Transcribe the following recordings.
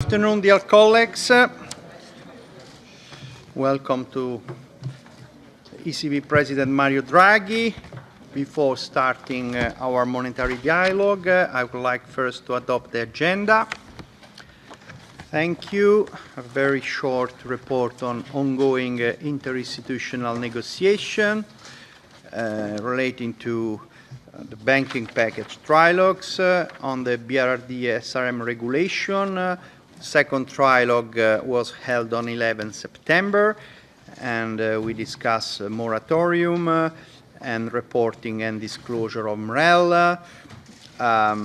Good afternoon, dear colleagues. Welcome to ECB President Mario Draghi. Before starting our monetary dialogue, I would like first to adopt the agenda. Thank you. A very short report on ongoing interinstitutional negotiation relating to the banking package trilogues on the BRRD SRM regulation. Second trilogue was held on 11 September, and we discussed moratorium and reporting and disclosure of MREL. A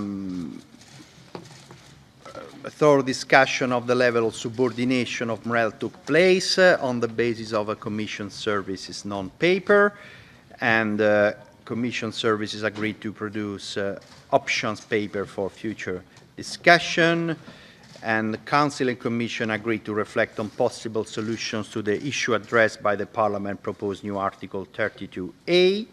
thorough discussion of the level of subordination of MREL took place on the basis of a Commission Services non-paper, and Commission Services agreed to produce options paper for future discussion, and the Council and Commission agreed to reflect on possible solutions to the issue addressed by the Parliament proposed new Article 32A,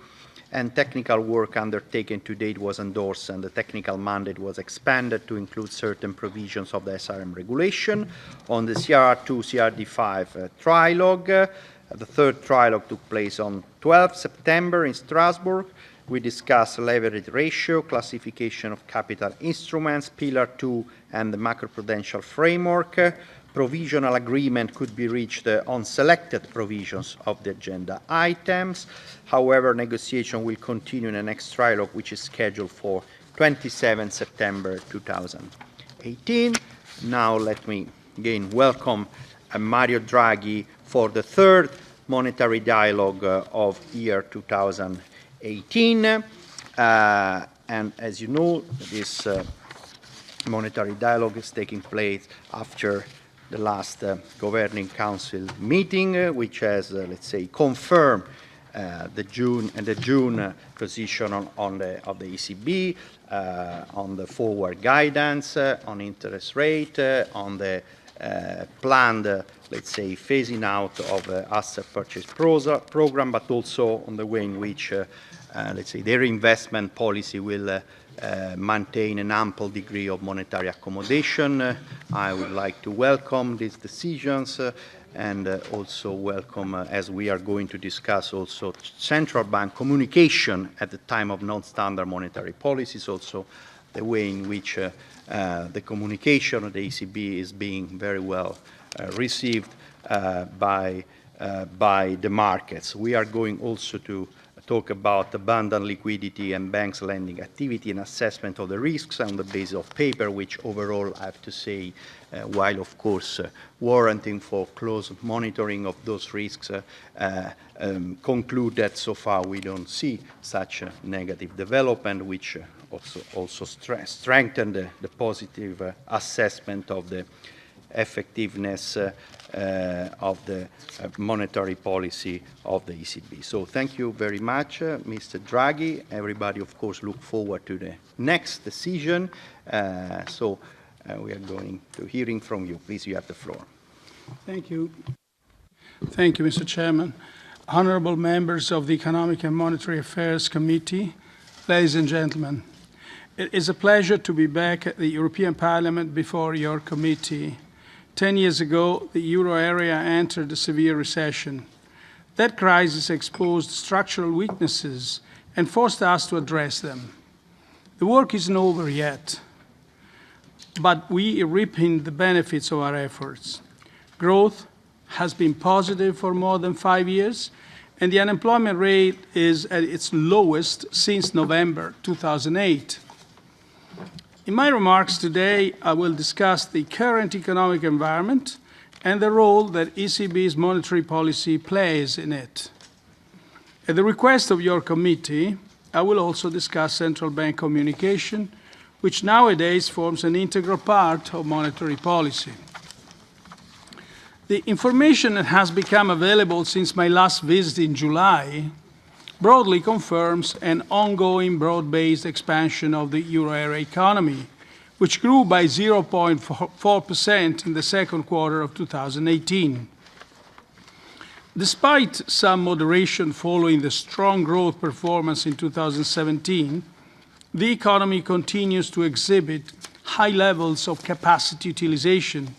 and technical work undertaken to date was endorsed, and the technical mandate was expanded to include certain provisions of the SRM regulation. On the CRR2, CRD5 trilogue, the third trilogue took place on 12 September in Strasbourg. We discussed leverage ratio, classification of capital instruments, Pillar 2, and the macroprudential framework. Provisional agreement could be reached on selected provisions of the agenda items. However, negotiation will continue in the next trilogue, which is scheduled for 27 September 2018. Now let me again welcome Mario Draghi for the third monetary dialogue of year 2018. And as you know, this monetary dialogue is taking place after the last Governing Council meeting, which has, let's say, confirmed the June position of the ECB on the forward guidance, on interest rate, on the planned, let's say, phasing out of asset purchase program, but also on the way in which, let's say, their investment policy will maintain an ample degree of monetary accommodation. I would like to welcome these decisions and also welcome, as we are going to discuss also central bank communication at the time of non-standard monetary policies, also the way in which the communication of the ECB is being very well received by the markets. We are going also to talk about abundant liquidity and banks lending activity and assessment of the risks on the basis of paper, which overall, I have to say, while of course warranting for close monitoring of those risks, conclude that so far we don't see such a negative development, which also strengthen the positive assessment of the effectiveness of the monetary policy of the ECB. So thank you very much, Mr. Draghi. Everybody, of course, look forward to the next decision. We are going to hearing from you. Please, you have the floor. Thank you. Thank you, Mr. Chairman. Honorable members of the Economic and Monetary Affairs Committee, ladies and gentlemen, it is a pleasure to be back at the European Parliament before your committee. 10 years ago, the euro area entered a severe recession. That crisis exposed structural weaknesses and forced us to address them. The work isn't over yet, but we are reaping the benefits of our efforts. Growth has been positive for more than 5 years, and the unemployment rate is at its lowest since November 2008. In my remarks today, I will discuss the current economic environment and the role that ECB's monetary policy plays in it. At the request of your committee, I will also discuss central bank communication, which nowadays forms an integral part of monetary policy. The information that has become available since my last visit in July broadly confirms an ongoing broad-based expansion of the euro area economy, which grew by 0.4% in the second quarter of 2018. Despite some moderation following the strong growth performance in 2017, the economy continues to exhibit high levels of capacity utilization,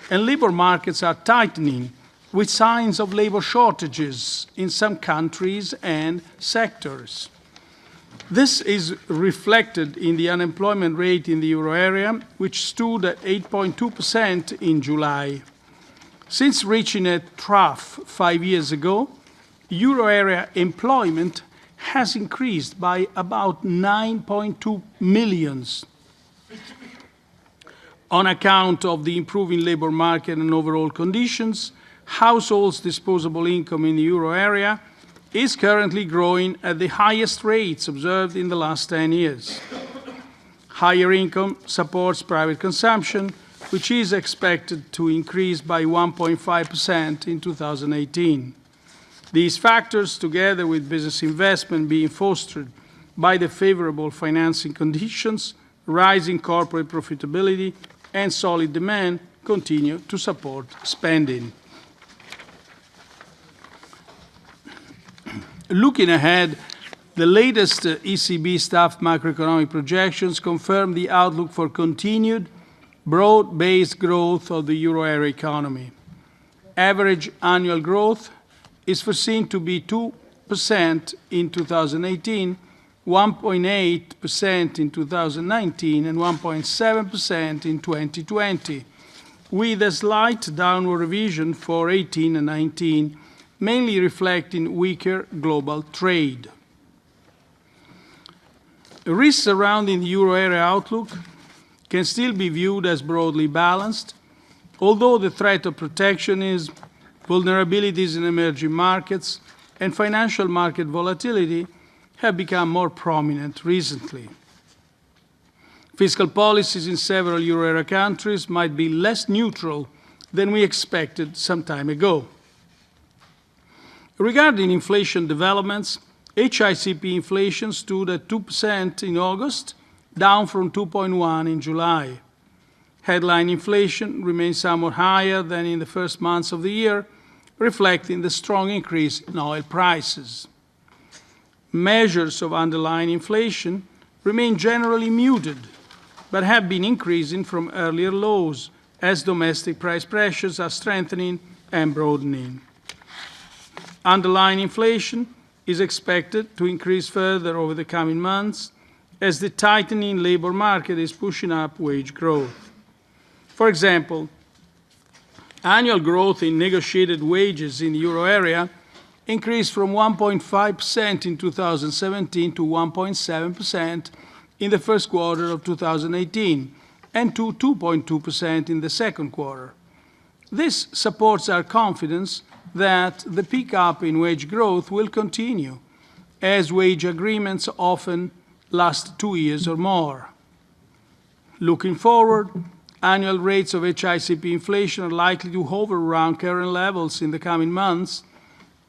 and labor markets are tightening, with signs of labor shortages in some countries and sectors. This is reflected in the unemployment rate in the euro area, which stood at 8.2% in July. Since reaching a trough 5 years ago, euro area employment has increased by about 9.2 million. On account of the improving labor market and overall conditions, households' disposable income in the euro area is currently growing at the highest rates observed in the last 10 years. Higher income supports private consumption, which is expected to increase by 1.5% in 2018. These factors, together with business investment being fostered by the favorable financing conditions, rising corporate profitability, and solid demand, continue to support spending. Looking ahead, the latest ECB staff macroeconomic projections confirm the outlook for continued broad-based growth of the euro area economy. Average annual growth is foreseen to be 2% in 2018, 1.8% in 2019, and 1.7% in 2020, with a slight downward revision for 18 and 19, mainly reflecting weaker global trade. Risks surrounding the euro area outlook can still be viewed as broadly balanced, although the threat of protectionism, vulnerabilities in emerging markets, and financial market volatility have become more prominent recently. Fiscal policies in several euro area countries might be less neutral than we expected some time ago. Regarding inflation developments, HICP inflation stood at 2% in August, down from 2.1% in July. Headline inflation remains somewhat higher than in the first months of the year, reflecting the strong increase in oil prices. Measures of underlying inflation remain generally muted, but have been increasing from earlier lows as domestic price pressures are strengthening and broadening. Underlying inflation is expected to increase further over the coming months as the tightening labor market is pushing up wage growth. For example, annual growth in negotiated wages in the euro area increased from 1.5% in 2017 to 1.7% in the first quarter of 2018 and to 2.2% in the second quarter. This supports our confidence that the pickup in wage growth will continue, as wage agreements often last 2 years or more. Looking forward, annual rates of HICP inflation are likely to hover around current levels in the coming months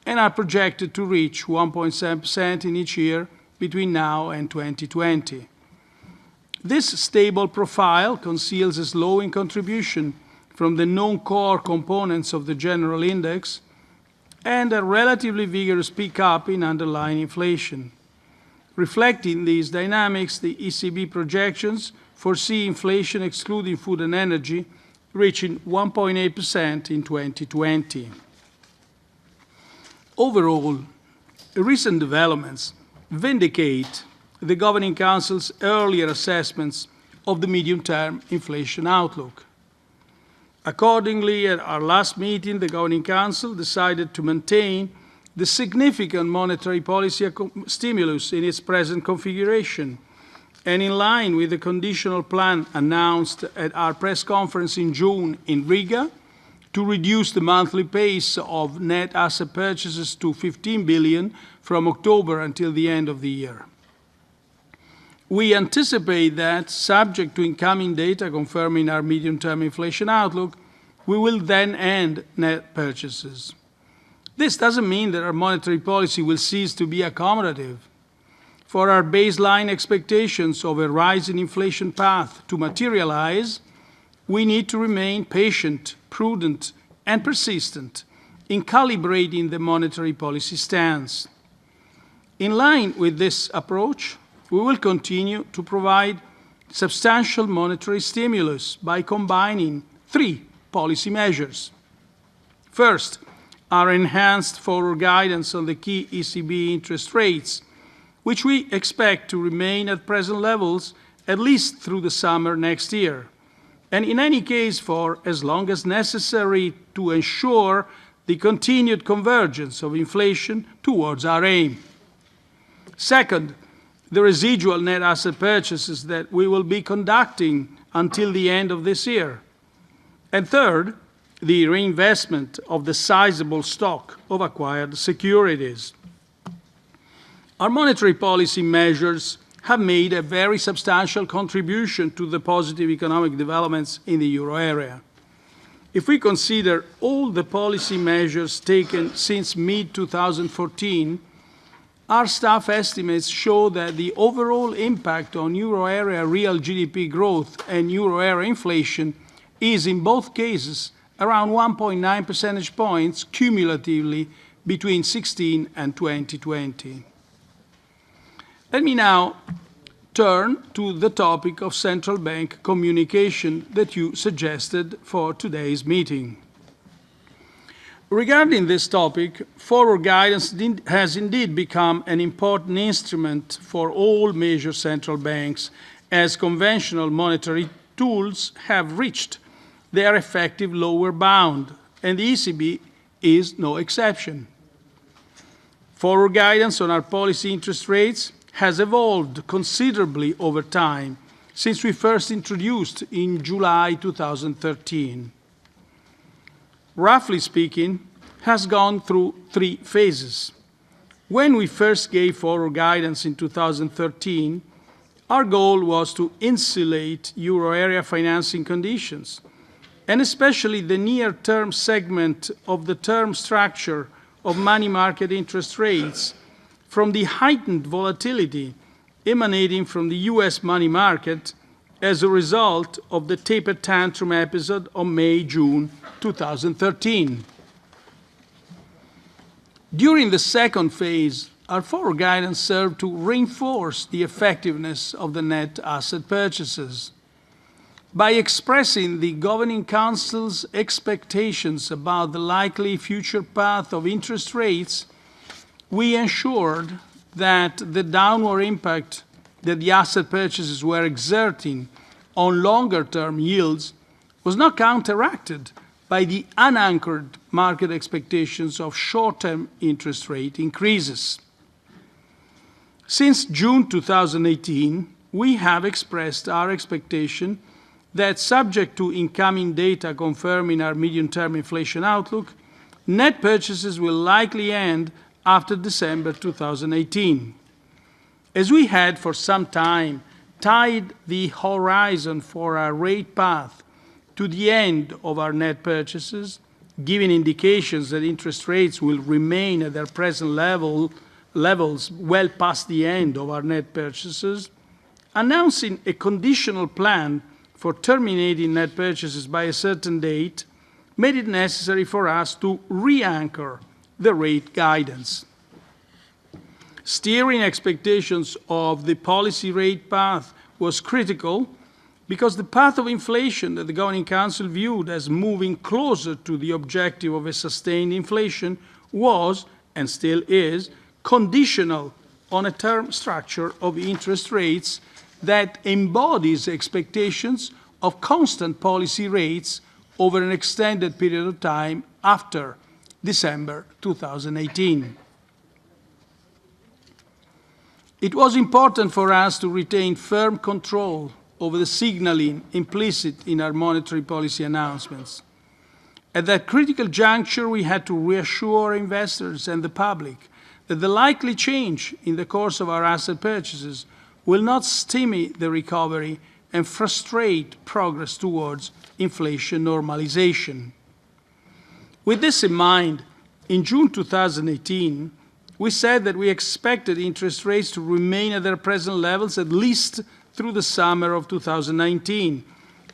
and are projected to reach 1.7% in each year between now and 2020. This stable profile conceals a slowing contribution from the non-core components of the general index and a relatively vigorous pickup in underlying inflation. Reflecting these dynamics, the ECB projections foresee inflation excluding food and energy reaching 1.8% in 2020. Overall, recent developments vindicate the Governing Council's earlier assessments of the medium-term inflation outlook. Accordingly, at our last meeting, the Governing Council decided to maintain the significant monetary policy stimulus in its present configuration, and in line with the conditional plan announced at our press conference in June in Riga, to reduce the monthly pace of net asset purchases to 15 billion from October until the end of the year. We anticipate that, subject to incoming data confirming our medium-term inflation outlook, we will then end net purchases. This doesn't mean that our monetary policy will cease to be accommodative. For our baseline expectations of a rising inflation path to materialize, we need to remain patient, prudent, and persistent in calibrating the monetary policy stance. In line with this approach, we will continue to provide substantial monetary stimulus by combining three policy measures. First, our enhanced forward guidance on the key ECB interest rates, which we expect to remain at present levels at least through the summer next year, and in any case for as long as necessary to ensure the continued convergence of inflation towards our aim. Second, the residual net asset purchases that we will be conducting until the end of this year. And third, the reinvestment of the sizable stock of acquired securities. Our monetary policy measures have made a very substantial contribution to the positive economic developments in the euro area. If we consider all the policy measures taken since mid-2014, our staff estimates show that the overall impact on euro area real GDP growth and euro area inflation is in both cases around 1.9 percentage points cumulatively between 2016 and 2020. Let me now turn to the topic of central bank communication that you suggested for today's meeting. Regarding this topic, forward guidance has indeed become an important instrument for all major central banks, as conventional monetary tools have reached their effective lower bound, and the ECB is no exception. Forward guidance on our policy interest rates has evolved considerably over time since we first introduced in July 2013. Roughly speaking, has gone through three phases. When we first gave forward guidance in 2013, our goal was to insulate euro area financing conditions, and especially the near-term segment of the term structure of money market interest rates from the heightened volatility emanating from the US money market as a result of the taper tantrum episode of May-June 2013. During the second phase, our forward guidance served to reinforce the effectiveness of the net asset purchases. By expressing the Governing Council's expectations about the likely future path of interest rates, we ensured that the downward impact that the asset purchases were exerting on longer-term yields was not counteracted by the unanchored market expectations of short-term interest rate increases. Since June 2018, we have expressed our expectation that, subject to incoming data confirming our medium-term inflation outlook, net purchases will likely end after December 2018. As we had for some time tied the horizon for our rate path to the end of our net purchases, giving indications that interest rates will remain at their present levels well past the end of our net purchases, announcing a conditional plan for terminating net purchases by a certain date made it necessary for us to re-anchor the rate guidance. Steering expectations of the policy rate path was critical because the path of inflation that the Governing Council viewed as moving closer to the objective of a sustained inflation was, and still is, conditional on a term structure of interest rates that embodies expectations of constant policy rates over an extended period of time after December 2018. It was important for us to retain firm control over the signaling implicit in our monetary policy announcements. At that critical juncture, we had to reassure investors and the public that the likely change in the course of our asset purchases will not stymie the recovery and frustrate progress towards inflation normalization. With this in mind, in June 2018, we said that we expected interest rates to remain at their present levels at least through the summer of 2019,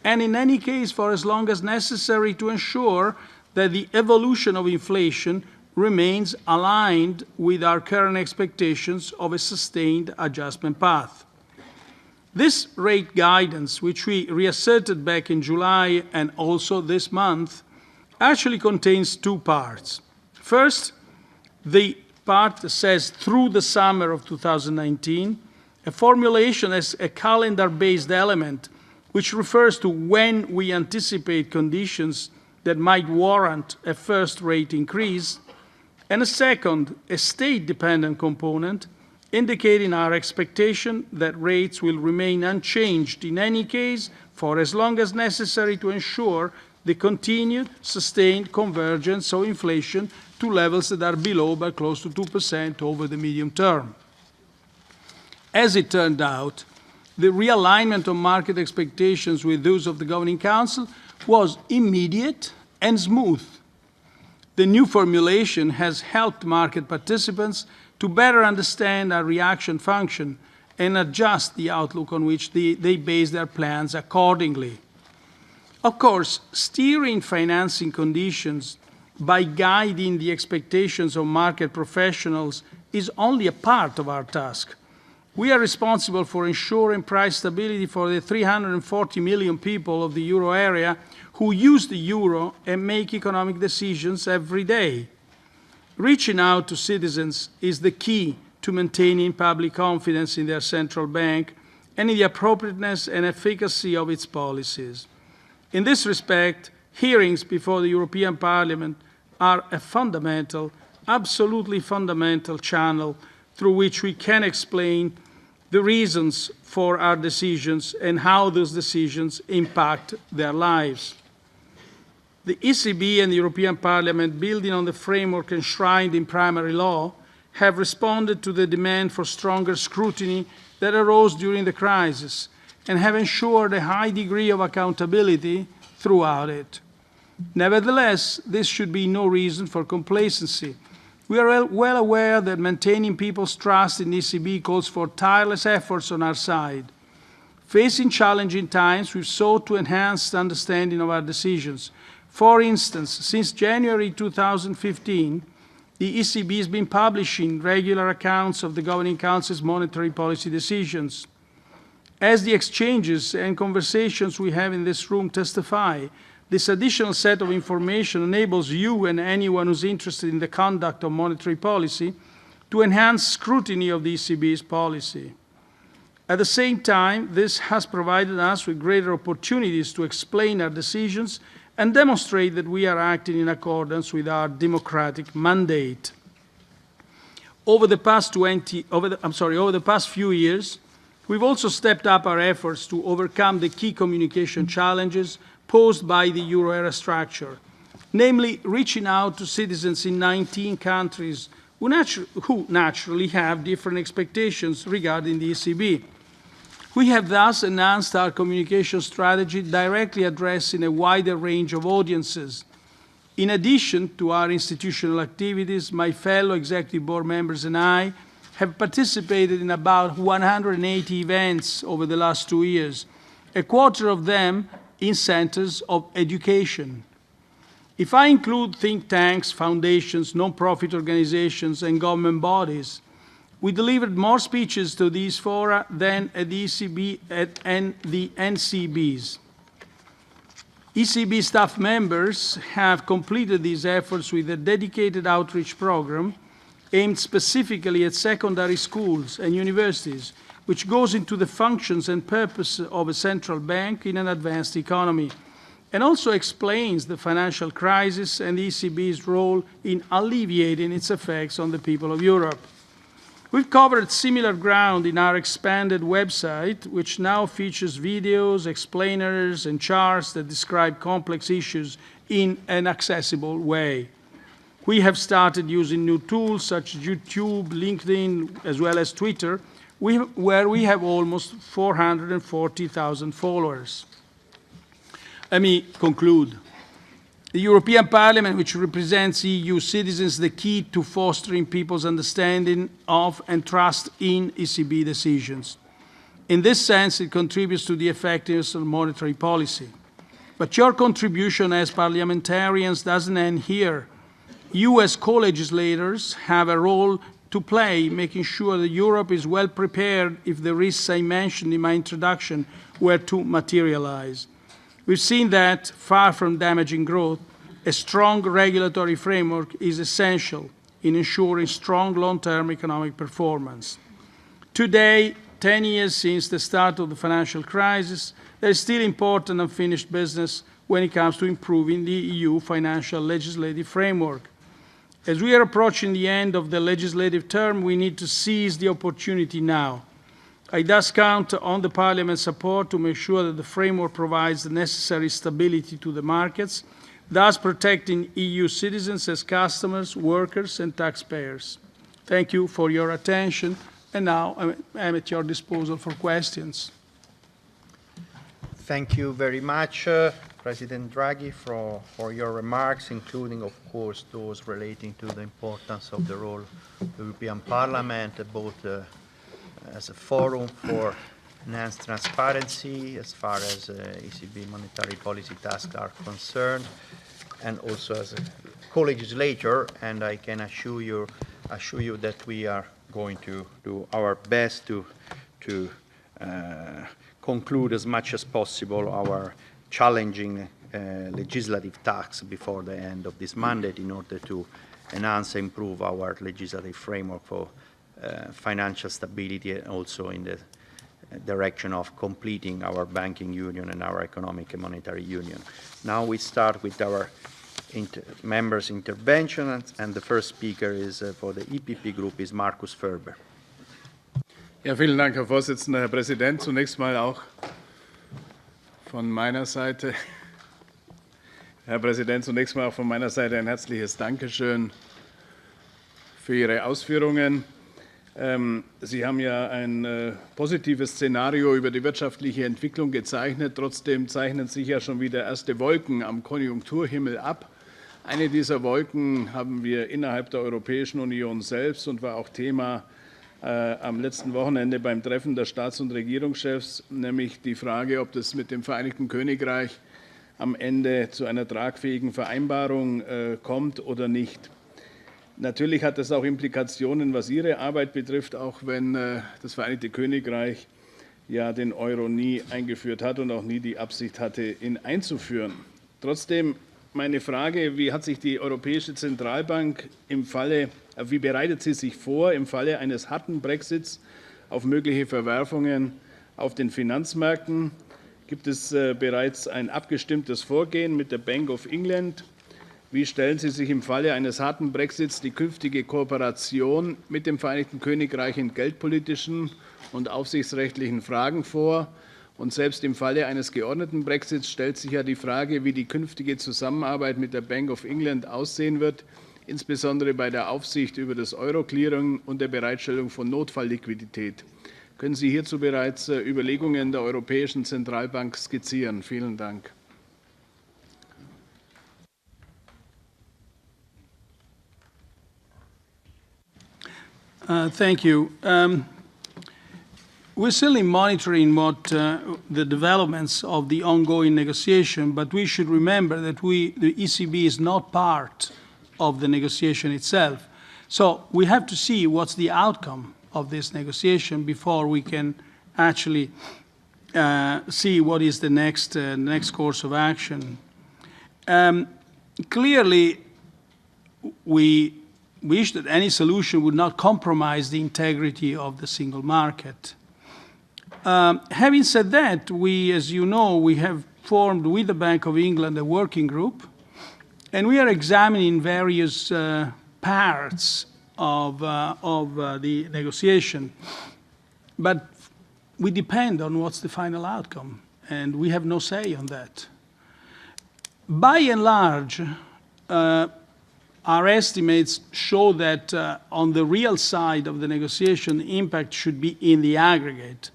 and in any case for as long as necessary to ensure that the evolution of inflation remains aligned with our current expectations of a sustained adjustment path. This rate guidance, which we reasserted back in July and also this month, actually contains two parts. First, the part that says through the summer of 2019, a formulation as a calendar-based element which refers to when we anticipate conditions that might warrant a first rate increase, and a second, a state-dependent component indicating our expectation that rates will remain unchanged in any case for as long as necessary to ensure the continued sustained convergence of inflation to levels that are below by close to 2% over the medium term. As it turned out, the realignment of market expectations with those of the Governing Council was immediate and smooth. The new formulation has helped market participants to better understand our reaction function and adjust the outlook on which they base their plans accordingly. Of course, steering financing conditions by guiding the expectations of market professionals is only a part of our task. We are responsible for ensuring price stability for the 340 million people of the euro area who use the euro and make economic decisions every day. Reaching out to citizens is the key to maintaining public confidence in their central bank and in the appropriateness and efficacy of its policies. In this respect, hearings before the European Parliament are a fundamental, absolutely fundamental channel through which we can explain the reasons for our decisions and how those decisions impact their lives. The ECB and the European Parliament, building on the framework enshrined in primary law, have responded to the demand for stronger scrutiny that arose during the crisis and have ensured a high degree of accountability throughout it. Nevertheless, this should be no reason for complacency. We are well aware that maintaining people's trust in the ECB calls for tireless efforts on our side. Facing challenging times, we've sought to enhance the understanding of our decisions. For instance, since January 2015, the ECB has been publishing regular accounts of the Governing Council's monetary policy decisions. As the exchanges and conversations we have in this room testify, this additional set of information enables you and anyone who's interested in the conduct of monetary policy to enhance scrutiny of the ECB's policy. At the same time, this has provided us with greater opportunities to explain our decisions and demonstrate that we are acting in accordance with our democratic mandate. Over the past few years, we've also stepped up our efforts to overcome the key communication challenges posed by the euro area structure, namely reaching out to citizens in 19 countries who naturally have different expectations regarding the ECB. We have thus enhanced our communication strategy, directly addressing a wider range of audiences. In addition to our institutional activities, my fellow executive board members and I have participated in about 180 events over the last 2 years, a quarter of them in centers of education. If I include think tanks, foundations, non-profit organizations, and government bodies, we delivered more speeches to these fora than at the ECB and the NCBs. ECB staff members have completed these efforts with a dedicated outreach program aimed specifically at secondary schools and universities, which goes into the functions and purpose of a central bank in an advanced economy, and also explains the financial crisis and the ECB's role in alleviating its effects on the people of Europe. We've covered similar ground in our expanded website, which now features videos, explainers, and charts that describe complex issues in an accessible way. We have started using new tools such as YouTube, LinkedIn, as well as Twitter, where we have almost 440,000 followers. Let me conclude. The European Parliament, which represents EU citizens, is the key to fostering people's understanding of and trust in ECB decisions. In this sense, it contributes to the effectiveness of monetary policy. But your contribution as parliamentarians doesn't end here. You, as co-legislators, have a role to play, making sure that Europe is well prepared if the risks I mentioned in my introduction were to materialize. We've seen that, far from damaging growth, a strong regulatory framework is essential in ensuring strong long-term economic performance. Today, 10 years since the start of the financial crisis, there is still important unfinished business when it comes to improving the EU financial legislative framework. As we are approaching the end of the legislative term, we need to seize the opportunity now. I thus count on the Parliament's support to make sure that the framework provides the necessary stability to the markets, thus protecting EU citizens as customers, workers, and taxpayers. Thank you for your attention, and now I'm at your disposal for questions. Thank you very much, President Draghi, for your remarks, including, of course, those relating to the importance of the role of the European Parliament, both as a forum for enhanced transparency as far as ECB monetary policy tasks are concerned, and also as a co-legislator. And I can assure you that we are going to do our best to conclude as much as possible our challenging legislative tasks before the end of this mandate in order to enhance and improve our legislative framework for financial stability, and also in the direction of completing our banking union and our economic and monetary union. Now we start with our members' intervention, and the first speaker is for the EPP Group is Markus Ferber. Ja, vielen Dank, Herr Vorsitzender, Herr Präsident. Zunächst mal auch von meiner Seite, Herr Präsident, zunächst mal auch von meiner Seite ein herzliches Dankeschön für Ihre Ausführungen. Sie haben ja ein positives Szenario über die wirtschaftliche Entwicklung gezeichnet. Trotzdem zeichnen sich ja schon wieder erste Wolken am Konjunkturhimmel ab. Eine dieser Wolken haben wir innerhalb der Europäischen Union selbst und war auch Thema am letzten Wochenende beim Treffen der Staats- und Regierungschefs, nämlich die Frage, ob das mit dem Vereinigten Königreich am Ende zu einer tragfähigen Vereinbarung kommt oder nicht. Natürlich hat das auch Implikationen, was Ihre Arbeit betrifft, auch wenn das Vereinigte Königreich ja den Euro nie eingeführt hat und auch nie die Absicht hatte, ihn einzuführen. Trotzdem meine Frage, wie hat sich die Europäische Zentralbank wie bereitet sie sich vor, im Falle eines harten Brexits auf mögliche Verwerfungen auf den Finanzmärkten? Gibt es bereits ein abgestimmtes Vorgehen mit der Bank of England? Wie stellen Sie sich im Falle eines harten Brexits die künftige Kooperation mit dem Vereinigten Königreich in geldpolitischen und aufsichtsrechtlichen Fragen vor? Und selbst im Falle eines geordneten Brexits stellt sich ja die Frage, wie die künftige Zusammenarbeit mit der Bank of England aussehen wird, insbesondere bei der Aufsicht über das Euro-Clearing und der Bereitstellung von Notfallliquidität. Können Sie hierzu bereits Überlegungen der Europäischen Zentralbank skizzieren? Vielen Dank. Thank you. We're certainly monitoring what the developments of the ongoing negotiation, but we should remember that the ECB is not part of the negotiation itself. So we have to see what's the outcome of this negotiation before we can actually see what is the next course of action. Clearly, we wish that any solution would not compromise the integrity of the single market. Having said that, as you know, we have formed with the Bank of England a working group, and we are examining various parts of the negotiation. But we depend on what's the final outcome, and we have no say on that. By and large, our estimates show that on the real side of the negotiation, the impact should be in the aggregate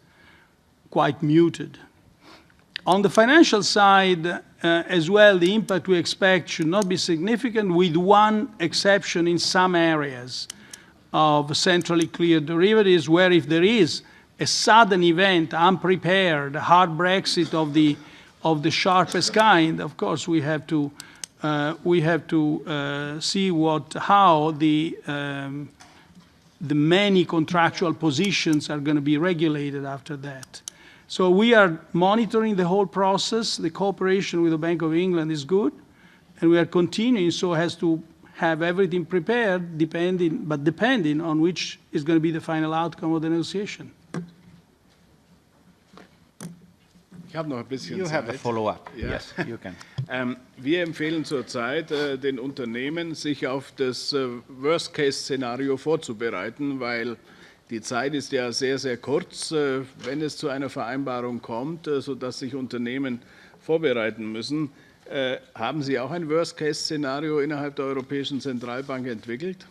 quite muted. On the financial side as well, the impact we expect should not be significant, with one exception in some areas of centrally cleared derivatives, where if there is a sudden event, unprepared, a hard Brexit of the sharpest kind, of course we have to see how the many contractual positions are going to be regulated after that. So we are monitoring the whole process. The cooperation with the Bank of England is good, and we are continuing so as to have everything prepared, depending on which is going to be the final outcome of the negotiation. Ich habe noch ein bisschen You have a Zeit. follow-up. Ja. Yes, you can. Wir empfehlen zurzeit den Unternehmen, sich auf das Worst-Case-Szenario vorzubereiten, weil die Zeit ist ja sehr, sehr kurz, wenn es zu einer Vereinbarung kommt, sodass sich Unternehmen vorbereiten müssen. Haben Sie auch ein Worst-Case-Szenario innerhalb der Europäischen Zentralbank entwickelt?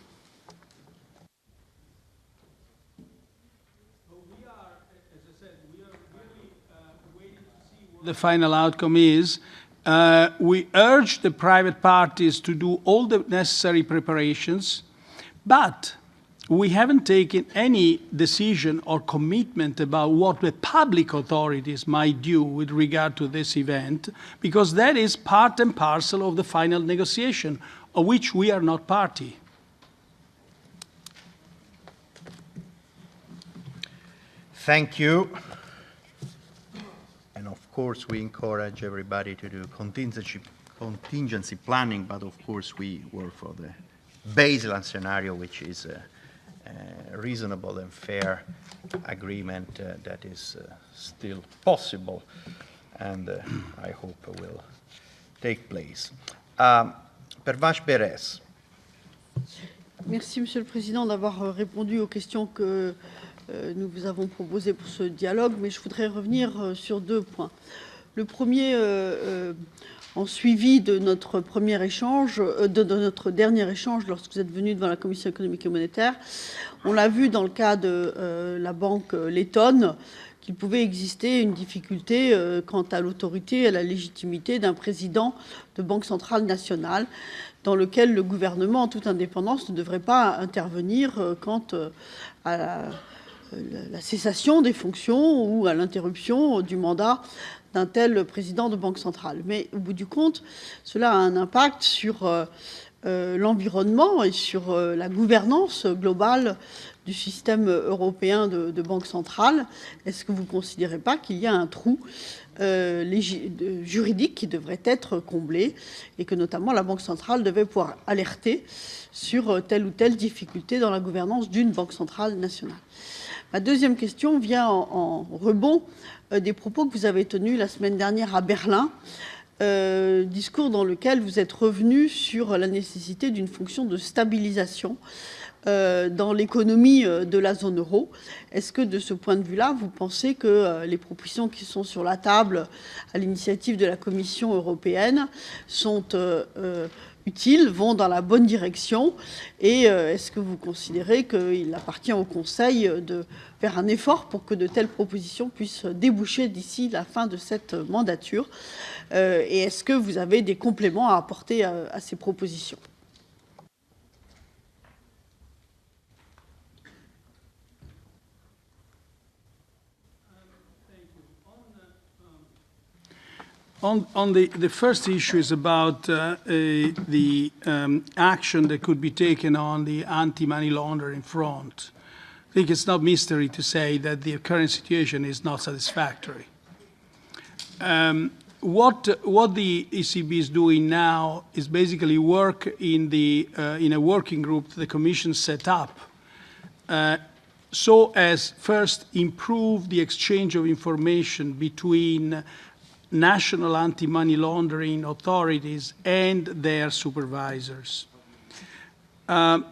The final outcome is, we urge the private parties to do all the necessary preparations, but we haven't taken any decision or commitment about what the public authorities might do with regard to this event, because that is part and parcel of the final negotiation, of which we are not party. Thank you. And of course, we encourage everybody to do contingency planning, but of course, we work for the baseline scenario, which is a reasonable and fair agreement that is still possible, and I hope will take place. Pervenche Berès. Merci, Monsieur le Président, d'avoir répondu aux questions que nous vous avons proposées pour ce dialogue, mais je voudrais revenir sur 2 points. Le premier, en suivi de notre premier échange, de notre dernier échange, lorsque vous êtes venu devant la Commission économique et monétaire, on l'a vu dans le cas de la banque lettonne, qu'il pouvait exister une difficulté quant à l'autorité et à la légitimité d'un président de Banque centrale nationale, dans lequel le gouvernement, en toute indépendance, ne devrait pas intervenir quant à la cessation des fonctions ou à l'interruption du mandat d'un tel président de banque centrale. Mais au bout du compte, cela a un impact sur l'environnement et sur la gouvernance globale du système européen de banque centrale. Est-ce que vous ne considérez pas qu'il y a un trou juridique qui devrait être comblé et que notamment la Banque centrale devait pouvoir alerter sur telle ou telle difficulté dans la gouvernance d'une banque centrale nationale? Ma deuxième question vient en rebond des propos que vous avez tenus la semaine dernière à Berlin, discours dans lequel vous êtes revenu sur la nécessité d'une fonction de stabilisation dans l'économie de la zone euro. Est-ce que de ce point de vue-là, vous pensez que les propositions qui sont sur la table à l'initiative de la Commission européenne sont utiles, vont dans la bonne direction, et est-ce que vous considérez qu'il appartient au Conseil de faire un effort pour que de telles propositions puissent déboucher d'ici la fin de cette mandature, et est-ce que vous avez des compléments à apporter à ces propositions? On the first issue is about the action that could be taken on the anti-money laundering front. I think it's not mystery to say that the current situation is not satisfactory. What the ECB is doing now is basically work in a working group the Commission set up so as first improve the exchange of information between national anti-money laundering authorities and their supervisors. There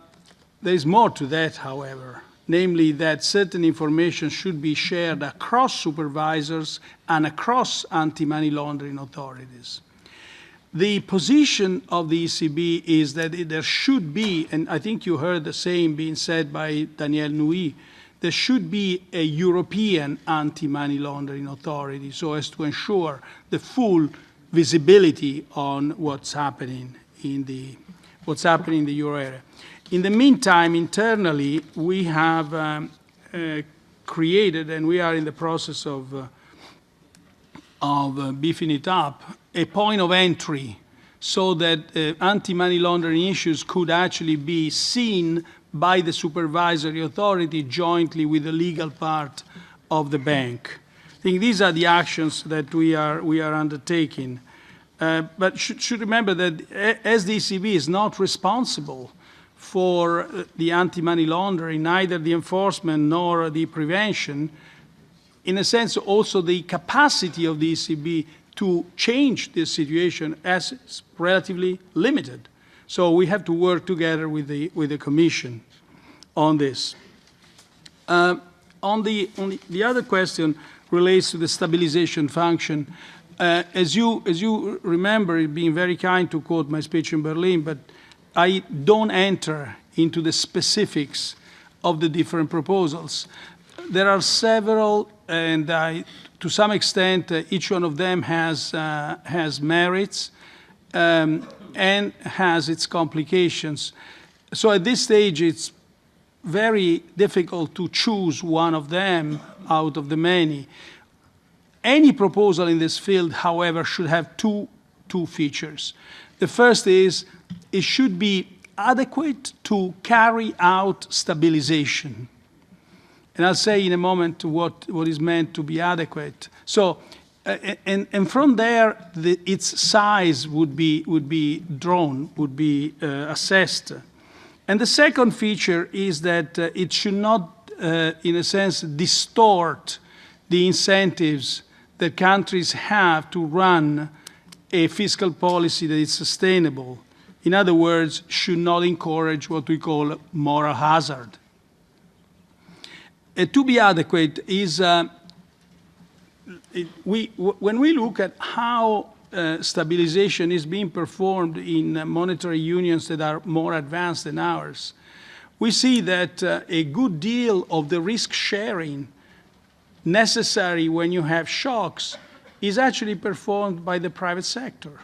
is more to that, however, namely that certain information should be shared across supervisors and across anti-money laundering authorities. The position of the ECB is that there should be, and I think you heard the same being said by Daniel Nouy, there should be a European anti-money laundering authority so as to ensure the full visibility on what's happening in the euro area. In the meantime, internally, we have created, and we are in the process of beefing it up, a point of entry so that anti-money laundering issues could actually be seen by the supervisory authority jointly with the legal part of the bank. I think these are the actions that we are undertaking. But should remember that as the ECB is not responsible for the anti-money laundering, neither the enforcement nor the prevention, in a sense also the capacity of the ECB to change this situation is relatively limited. So we have to work together with the Commission on this. On the other question relates to the stabilization function. As you remember, being very kind to quote my speech in Berlin, but I don't enter into the specifics of the different proposals. There are several, and to some extent, each one of them has merits and has its complications. So at this stage, it's very difficult to choose one of them out of the many. Any proposal in this field, however, should have two features. The first is it should be adequate to carry out stabilization. And I'll say in a moment what is meant to be adequate. So, and from there, its size would be drawn, would be assessed. And the second feature is that it should not, in a sense, distort the incentives that countries have to run a fiscal policy that is sustainable. In other words, should not encourage what we call moral hazard. To be adequate is, when we look at how stabilization is being performed in monetary unions that are more advanced than ours, we see that a good deal of the risk sharing necessary when you have shocks is actually performed by the private sector.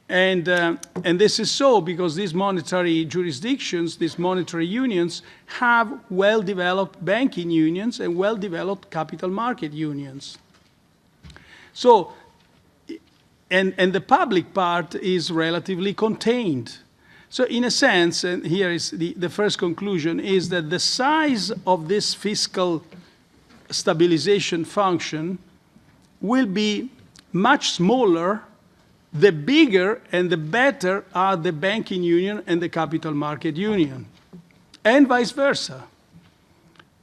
And this is so because these monetary jurisdictions, these monetary unions, have well-developed banking unions and well-developed capital market unions. So, and the public part is relatively contained. So in a sense, and here is the first conclusion, is that the size of this fiscal stabilization function will be much smaller the bigger and the better are the banking union and the capital market union, and vice versa.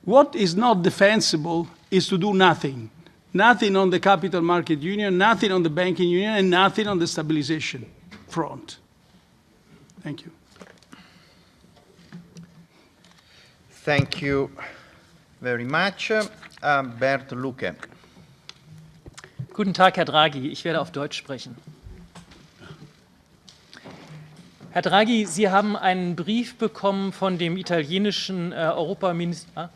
What is not defensible is to do nothing. Nothing on the capital market union, nothing on the banking union, and nothing on the stabilization front. Thank you. Thank you very much. Bert Lucke. Guten Tag, Herr Draghi. Ich werde auf Deutsch sprechen. Herr Draghi, Sie haben einen Brief bekommen von dem italienischen Europaminister.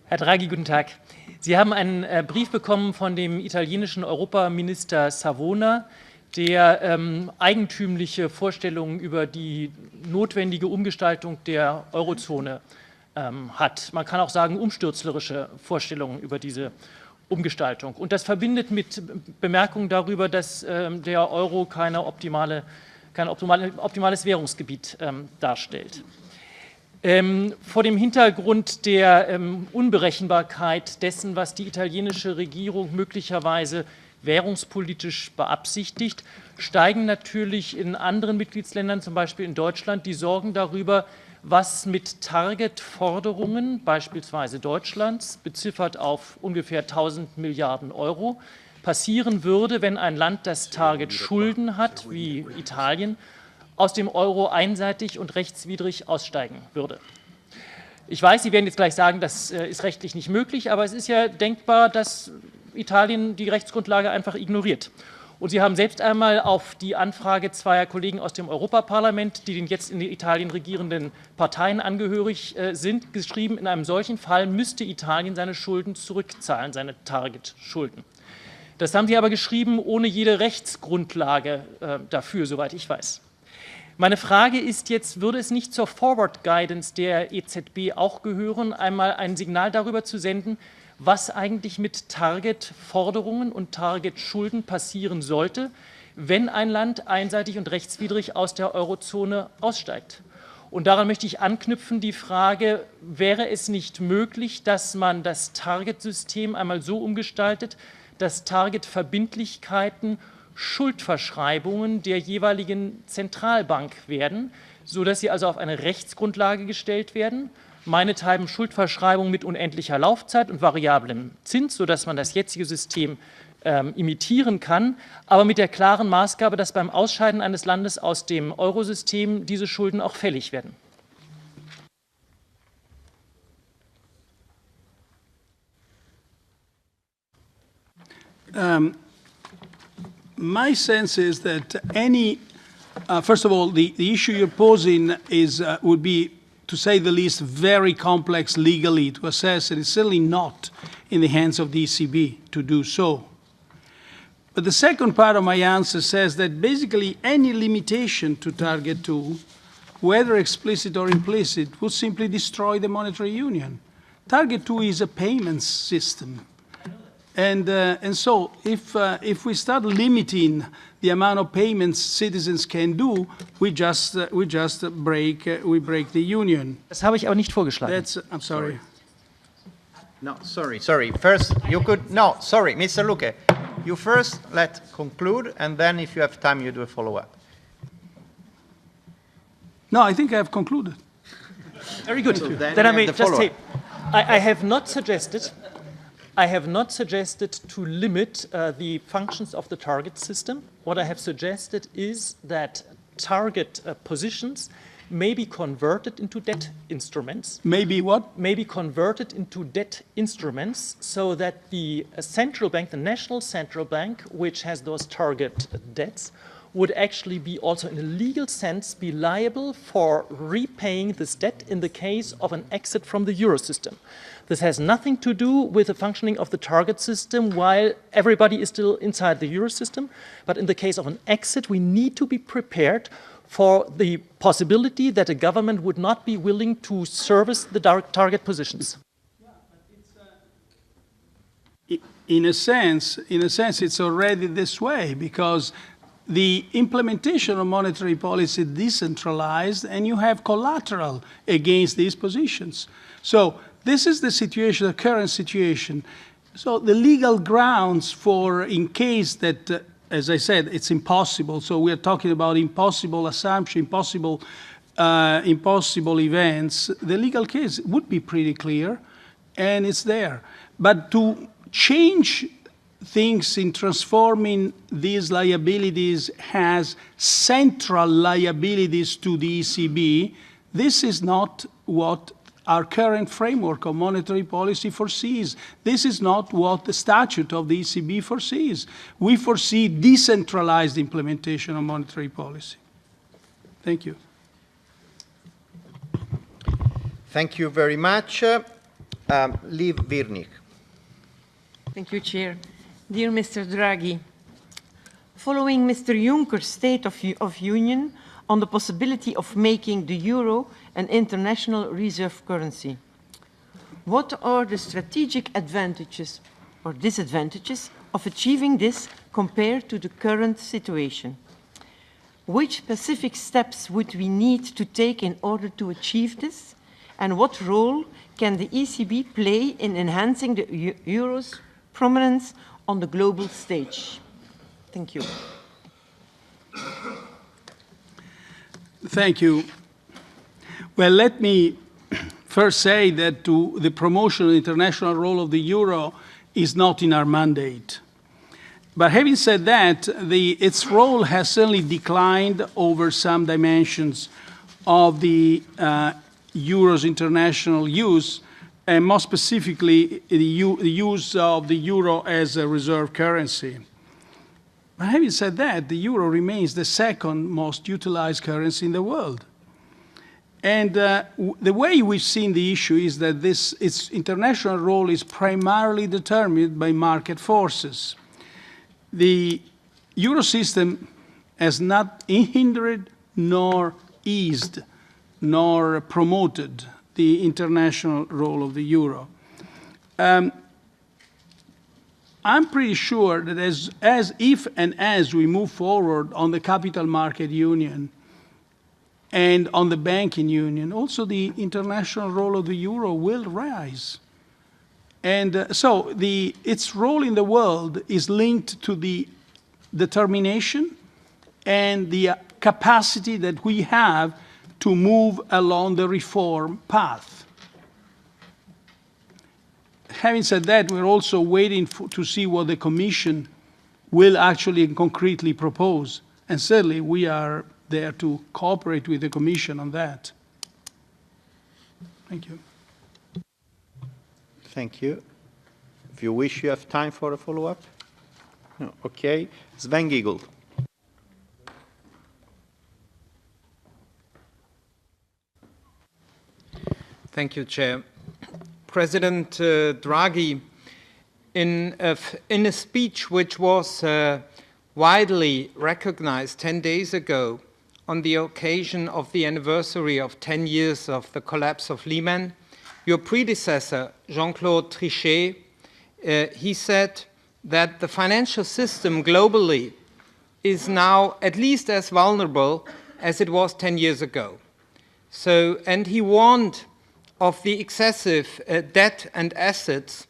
Herr Draghi, guten Tag. Sie haben einen Brief bekommen von dem italienischen Europaminister Savona, der eigentümliche Vorstellungen über die notwendige Umgestaltung der Eurozone hat. Man kann auch sagen, umstürzlerische Vorstellungen über diese Umgestaltung. Und das verbindet mit Bemerkungen darüber, dass der Euro kein optimales Währungsgebiet darstellt. Vor dem Hintergrund der Unberechenbarkeit dessen, was die italienische Regierung möglicherweise währungspolitisch beabsichtigt, steigen natürlich in anderen Mitgliedsländern, zum Beispiel in Deutschland, die Sorgen darüber, was mit Target-Forderungen, beispielsweise Deutschlands, beziffert auf ungefähr 1000 Milliarden Euro, passieren würde, wenn ein Land, das Target-Schulden hat, wie Italien, aus dem Euro einseitig und rechtswidrig aussteigen würde. Ich weiß, Sie werden jetzt gleich sagen, das ist rechtlich nicht möglich, aber es ist ja denkbar, dass Italien die Rechtsgrundlage einfach ignoriert. Und Sie haben selbst einmal auf die Anfrage zweier Kollegen aus dem Europaparlament, die den jetzt in Italien regierenden Parteien angehörig sind, geschrieben, in einem solchen Fall müsste Italien seine Schulden zurückzahlen, seine Target-Schulden. Das haben Sie aber geschrieben ohne jede Rechtsgrundlage dafür, soweit ich weiß. Meine Frage ist jetzt, würde es nicht zur Forward Guidance der EZB auch gehören, einmal ein Signal darüber zu senden, was eigentlich mit Target-Forderungen und Target-Schulden passieren sollte, wenn ein Land einseitig und rechtswidrig aus der Eurozone aussteigt. Und daran möchte ich anknüpfen, die Frage, wäre es nicht möglich, dass man das Target-System einmal so umgestaltet, dass Target-Verbindlichkeiten Schuldverschreibungen der jeweiligen Zentralbank werden, sodass sie also auf eine Rechtsgrundlage gestellt werden, meinethalben Schuldverschreibungen mit unendlicher Laufzeit und variablem Zins, sodass man das jetzige System imitieren kann, aber mit der klaren Maßgabe, dass beim Ausscheiden eines Landes aus dem Eurosystem diese Schulden auch fällig werden. My sense is that any, first of all, the issue you're posing is, would be, to say the least, very complex legally to assess, and it's certainly not in the hands of the ECB to do so. But the second part of my answer says that basically any limitation to Target 2, whether explicit or implicit, would simply destroy the monetary union. Target 2 is a payments system. And so if we start limiting the amount of payments citizens can do, we just break the union. Das habe ich aber nicht vorgeschlagen. I'm sorry. No, sorry. First, you could, no, sorry, Mr. Luque. You first let conclude, and then if you have time, you do a follow-up. No, I think I have concluded. Very good. So then Then I we may have the just say, follow-up. I have not suggested to limit the functions of the target system. What I have suggested is that target positions may be converted into debt instruments. Maybe what? May be converted into debt instruments so that the central bank, the national central bank, which has those target debts, would actually be also in a legal sense be liable for repaying this debt in the case of an exit from the euro system. This has nothing to do with the functioning of the target system while everybody is still inside the euro system, but in the case of an exit, we need to be prepared for the possibility that a government would not be willing to service the target positions. In a sense, it's already this way because the implementation of monetary policy is decentralized and you have collateral against these positions. So this is the situation, the current situation. So the legal grounds for, in case that, as I said, it's impossible. So we're talking about impossible assumption, impossible events. The legal case would be pretty clear, and it's there. But to change things in transforming these liabilities as central liabilities to the ECB, this is not what our current framework of monetary policy foresees. This is not what the statute of the ECB foresees. We foresee decentralized implementation of monetary policy. Thank you. Thank you very much. Liv Virnik. Thank you, Chair. Dear Mr. Draghi, following Mr. Juncker's State of Union on the possibility of making the euro an international reserve currency, what are the strategic advantages or disadvantages of achieving this compared to the current situation? Which specific steps would we need to take in order to achieve this? And what role can the ECB play in enhancing the euro's prominence on the global stage? Thank you. Thank you. Well, let me first say that the promotion of the international role of the euro is not in our mandate. But having said that, its role has certainly declined over some dimensions of the euro's international use, and more specifically, the use of the euro as a reserve currency. But having said that, the euro remains the second most utilized currency in the world. And the way we've seen the issue is that its international role is primarily determined by market forces. The euro system has not hindered nor eased nor promoted the international role of the euro. I'm pretty sure that as if and as we move forward on the capital market union and on the banking union, also the international role of the euro will rise. And so its role in the world is linked to the determination and the capacity that we have to move along the reform path. Having said that, we're also waiting to see what the Commission will actually and concretely propose. And certainly we are there to cooperate with the Commission on that. Thank you. Thank you. If you wish, you have time for a follow-up? No. Okay. Sven Giegold. Thank you, Chair. President Draghi, in a speech which was widely recognized 10 days ago on the occasion of the anniversary of 10 years of the collapse of Lehman, your predecessor, Jean-Claude Trichet, he said that the financial system globally is now at least as vulnerable as it was 10 years ago. So, and he warned of the excessive debt and assets,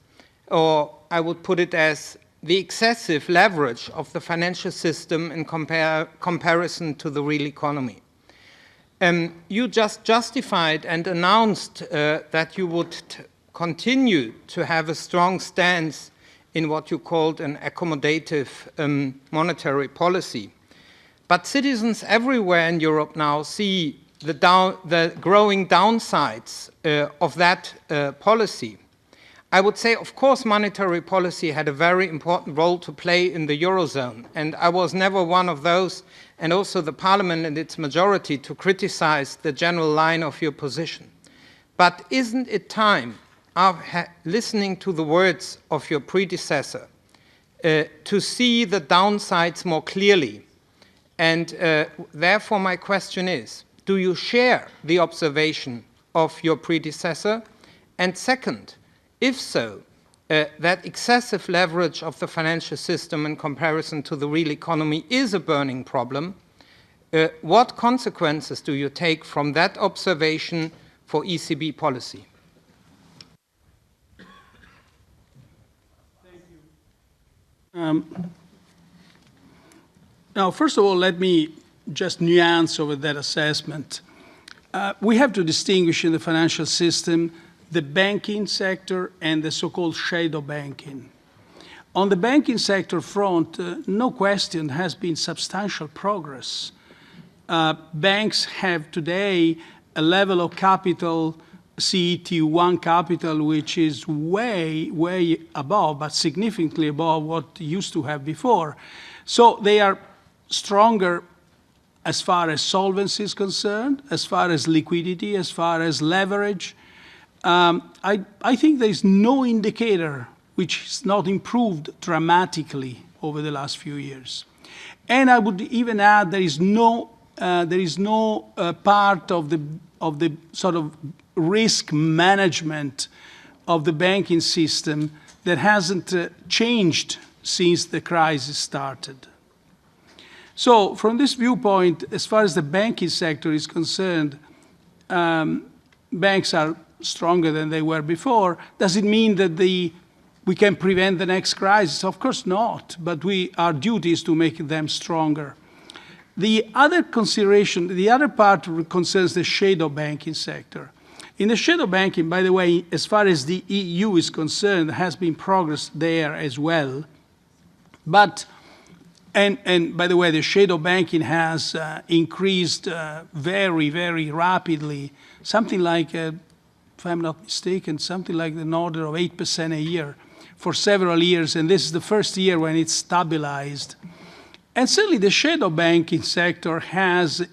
or I would put it as the excessive leverage of the financial system in comparison to the real economy. You just justified and announced that you would continue to have a strong stance in what you called an accommodative monetary policy. But citizens everywhere in Europe now see the growing downsides of that policy. I would say, of course, monetary policy had a very important role to play in the Eurozone, and I was never one of those, and also the Parliament and its majority, to criticize the general line of your position. But isn't it time, listening to the words of your predecessor, to see the downsides more clearly? And therefore my question is, do you share the observation of your predecessor? And second, if so, that excessive leverage of the financial system in comparison to the real economy is a burning problem, what consequences do you take from that observation for ECB policy? Thank you. Now, first of all, let me just nuance over that assessment. We have to distinguish in the financial system the banking sector and the so-called shadow banking. On the banking sector front, no question has been substantial progress. Banks have today a level of capital, CET1 capital, which is way, way above, but significantly above what used to have before. So they are stronger as far as solvency is concerned, as far as liquidity, as far as leverage. I think there is no indicator which has not improved dramatically over the last few years. And I would even add there is no part of the sort of risk management of the banking system that hasn't changed since the crisis started. So from this viewpoint, as far as the banking sector is concerned, banks are stronger than they were before. Does it mean that we can prevent the next crisis? Of course not, but our duty is to make them stronger. The other consideration, the other part concerns the shadow banking sector. In the shadow banking, by the way, as far as the EU is concerned, there has been progress there as well. But And by the way, the shadow banking has increased very, very rapidly, something like, if I'm not mistaken, something like the order of 8% a year for several years, and this is the first year when it's stabilized. And certainly the shadow banking sector has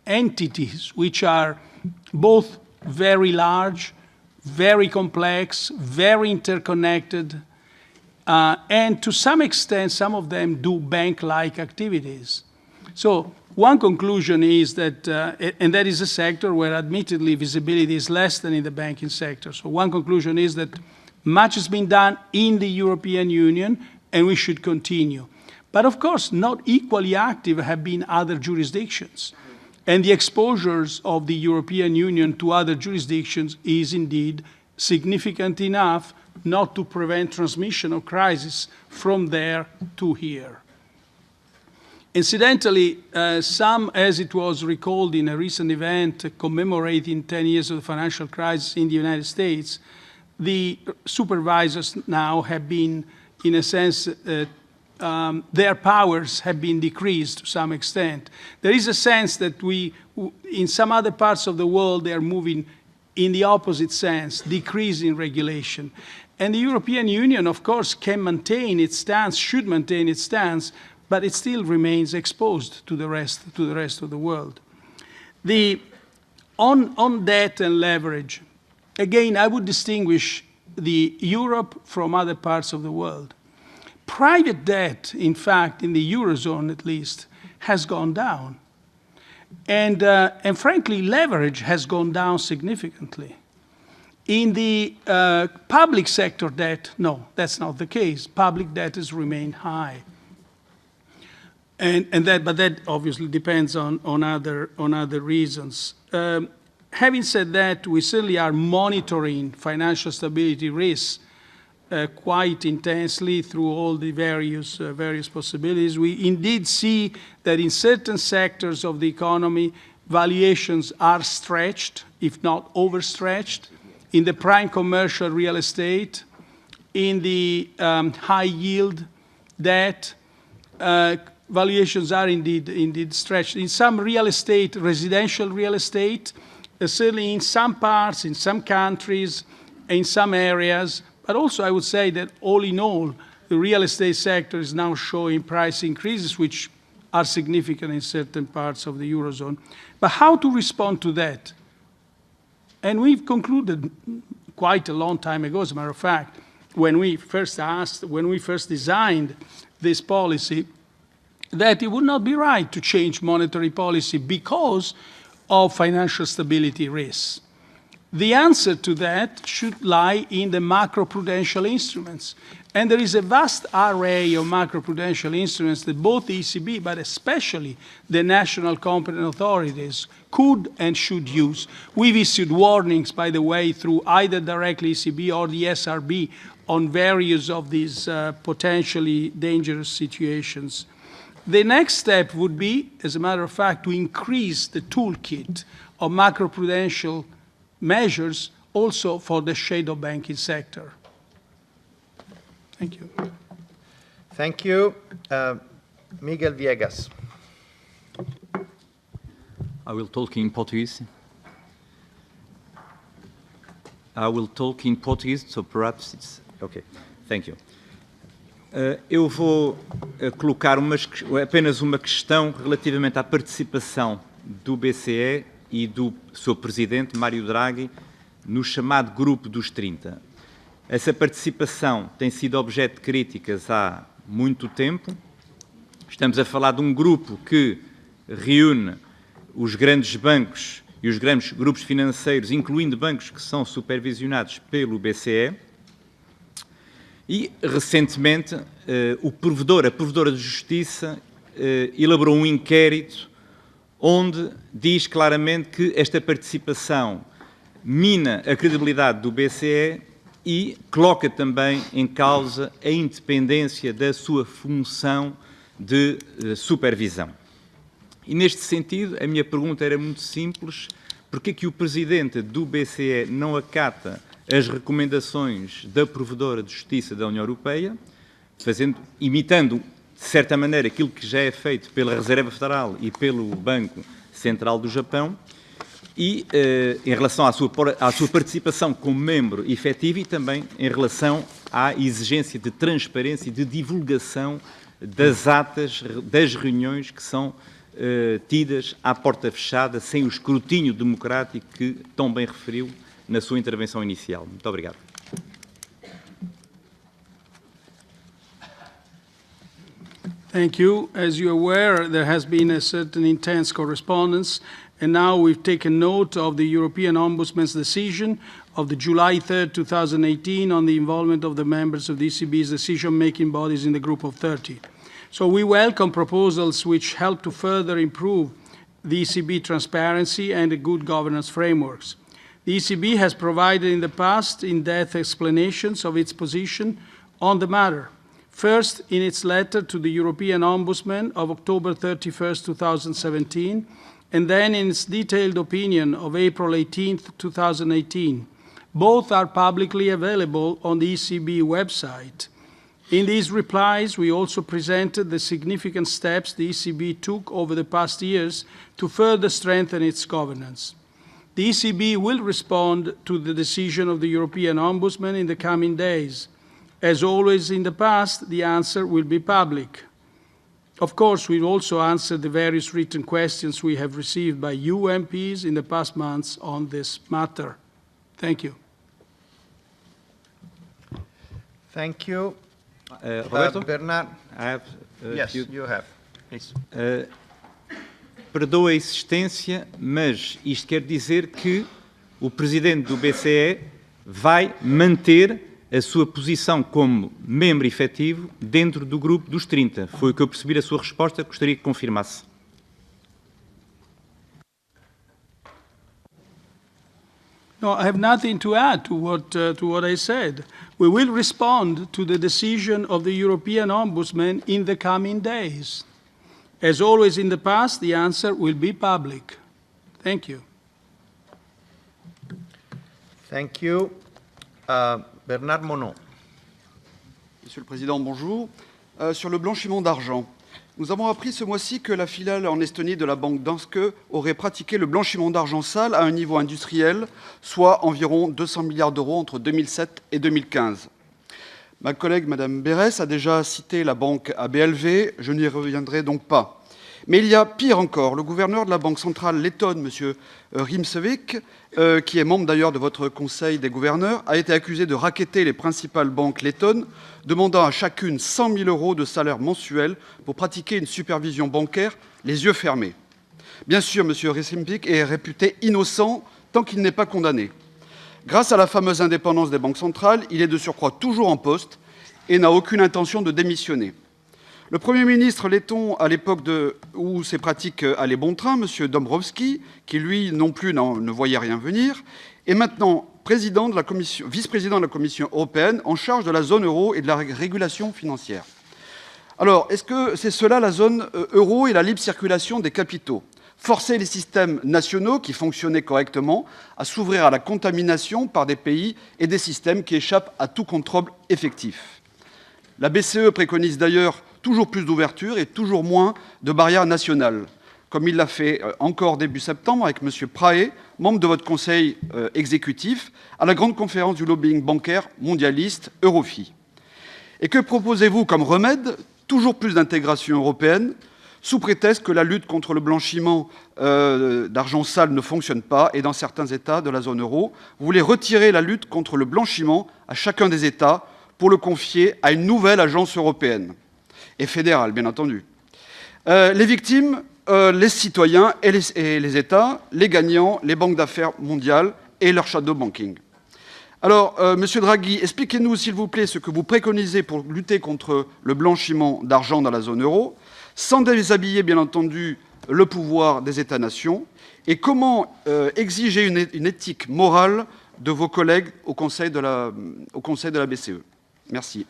entities which are both very large, very complex, very interconnected, and to some extent, some of them do bank-like activities. So one conclusion is that, and that is a sector where admittedly visibility is less than in the banking sector. So one conclusion is that Much has been done in the European Union, and we should continue. But of course, not equally active have been other jurisdictions. And the exposures of the European Union to other jurisdictions is indeed significant enough not to prevent transmission of crisis from there to here. Incidentally, some, as it was recalled in a recent event commemorating 10 years of the financial crisis in the United States, the supervisors now have been, in a sense, their powers have been decreased to some extent. There is a sense that in some other parts of the world, they are moving in the opposite sense, decreasing regulation. And the European Union, of course, can maintain its stance, should maintain its stance, but it still remains exposed to the rest of the world. On debt and leverage, again, I would distinguish the Europe from other parts of the world. Private debt, in fact, in the Eurozone at least, has gone down. And frankly, leverage has gone down significantly. In the public sector debt, no, that's not the case. Public debt has remained high. But that obviously depends on other reasons. Having said that, we certainly are monitoring financial stability risks quite intensely through all the various possibilities. We indeed see that in certain sectors of the economy, valuations are stretched, if not overstretched, in the prime commercial real estate, in the high yield debt. Valuations are indeed stretched. In some real estate, residential real estate, certainly in some parts, in some countries, in some areas, but also I would say that all in all, the real estate sector is now showing price increases, which are significant in certain parts of the Eurozone. But how to respond to that? And we've concluded quite a long time ago, as a matter of fact, when we first designed this policy, that it would not be right to change monetary policy because of financial stability risks. The answer to that should lie in the macroprudential instruments. And there is a vast array of macroprudential instruments that both the ECB, but especially the national competent authorities, could and should use. We've issued warnings, by the way, through either directly ECB or the SRB on various of these potentially dangerous situations. The next step would be, as a matter of fact, to increase the toolkit of macroprudential measures also for the shadow banking sector. Thank you. Thank you. Miguel Viegas. I will talk in Portuguese. So perhaps it's okay. Thank you. Eu vou colocar apenas uma questão relativamente à participação do BCE e do seu presidente, Mário Draghi, no chamado Grupo dos 30. Essa participação tem sido objeto de críticas há muito tempo. Estamos a falar de um grupo que reúne os grandes bancos e os grandes grupos financeiros, incluindo bancos que são supervisionados pelo BCE. E, recentemente, a Provedora de Justiça, elaborou um inquérito onde diz claramente que esta participação mina a credibilidade do BCE e coloca também em causa a independência da sua função de supervisão. E, neste sentido, a minha pergunta era muito simples: porquê que o Presidente do BCE não acata as recomendações da Provedora de Justiça da União Europeia, imitando, de certa maneira, aquilo que já é feito pela Reserva Federal e pelo Banco Central do Japão, e em relação à sua participação como membro efetivo e também em relação à exigência de transparência e de divulgação das atas das reuniões que são tidas à porta fechada, sem o escrutínio democrático que tão bem referiu na sua intervenção inicial. Muito obrigado. Thank you. As you're aware, there has been a certain intense correspondence, and now we've taken note of the European Ombudsman's decision of the July 3rd, 2018 on the involvement of the members of the ECB's decision-making bodies in the Group of 30. So we welcome proposals which help to further improve the ECB transparency and the good governance frameworks. The ECB has provided in the past in-depth explanations of its position on the matter. First, in its letter to the European Ombudsman of October 31st, 2017, and then in its detailed opinion of April 18th, 2018. Both are publicly available on the ECB website. In these replies, we also presented the significant steps the ECB took over the past years to further strengthen its governance. The ECB will respond to the decision of the European Ombudsman in the coming days. As always in the past, the answer will be public. Of course, we'll also answer the various written questions we have received by you MPs in the past months on this matter. Thank you. Thank you. Roberto? Bernard? I have Yes, you have. Please. Perdoa a insistência, mas isto quer dizer que o Presidente do BCE vai manter a sua posição como membro efetivo dentro do grupo dos 30. Foi o que eu percebi da sua resposta, gostaria que confirmasse. No, I have nothing to add to what I said. We will respond to the decision of the European Ombudsman in the coming days. As always in the past, the answer will be public. Thank you. Thank you. Bernard Monod. Monsieur le Président, bonjour. Sur le blanchiment d'argent, nous avons appris ce mois-ci que la filiale en Estonie de la banque Danske aurait pratiqué le blanchiment d'argent sale à un niveau industriel, soit environ 200 milliards d'euros entre 2007 et 2015. Ma collègue Madame Berès a déjà cité la banque ABLV, je n'y reviendrai donc pas. Mais il y a pire encore, le gouverneur de la Banque centrale lettonne, M. Rimsevik, qui est membre d'ailleurs de votre conseil des gouverneurs, a été accusé de racketter les principales banques lettonnes, demandant à chacune 100 000 euros de salaire mensuel pour pratiquer une supervision bancaire les yeux fermés. Bien sûr, M. Rimsevik est réputé innocent tant qu'il n'est pas condamné. Grâce à la fameuse indépendance des banques centrales, il est de surcroît toujours en poste et n'a aucune intention de démissionner. Le Premier ministre letton, à l'époque où ces pratiques allaient bon train, M. Dombrovskis, qui lui non plus ne voyait rien venir, est maintenant vice-président de la Commission européenne en charge de la zone euro et de la régulation financière. Alors, est-ce que c'est cela la zone euro et la libre circulation des capitaux ? Forcer les systèmes nationaux qui fonctionnaient correctement à s'ouvrir à la contamination par des pays et des systèmes qui échappent à tout contrôle effectif. La BCE préconise d'ailleurs toujours plus d'ouverture et toujours moins de barrières nationales, comme il l'a fait encore début septembre avec M. Prae, membre de votre conseil exécutif, à la grande conférence du lobbying bancaire mondialiste Eurofi. Et que proposez-vous comme remède ? Toujours plus d'intégration européenne, sous prétexte que la lutte contre le blanchiment d'argent sale ne fonctionne pas, et dans certains États de la zone euro, vous voulez retirer la lutte contre le blanchiment à chacun des États pour le confier à une nouvelle agence européenne, et fédérale, bien entendu. Les victimes, les citoyens et les États, les gagnants, les banques d'affaires mondiales et leur shadow banking. Alors, Monsieur Draghi, expliquez-nous, s'il vous plaît, ce que vous préconisez pour lutter contre le blanchiment d'argent dans la zone euro, sans déshabiller, bien entendu, le pouvoir des États-nations, et comment exiger une éthique morale de vos collègues au Conseil de la BCE. Merci.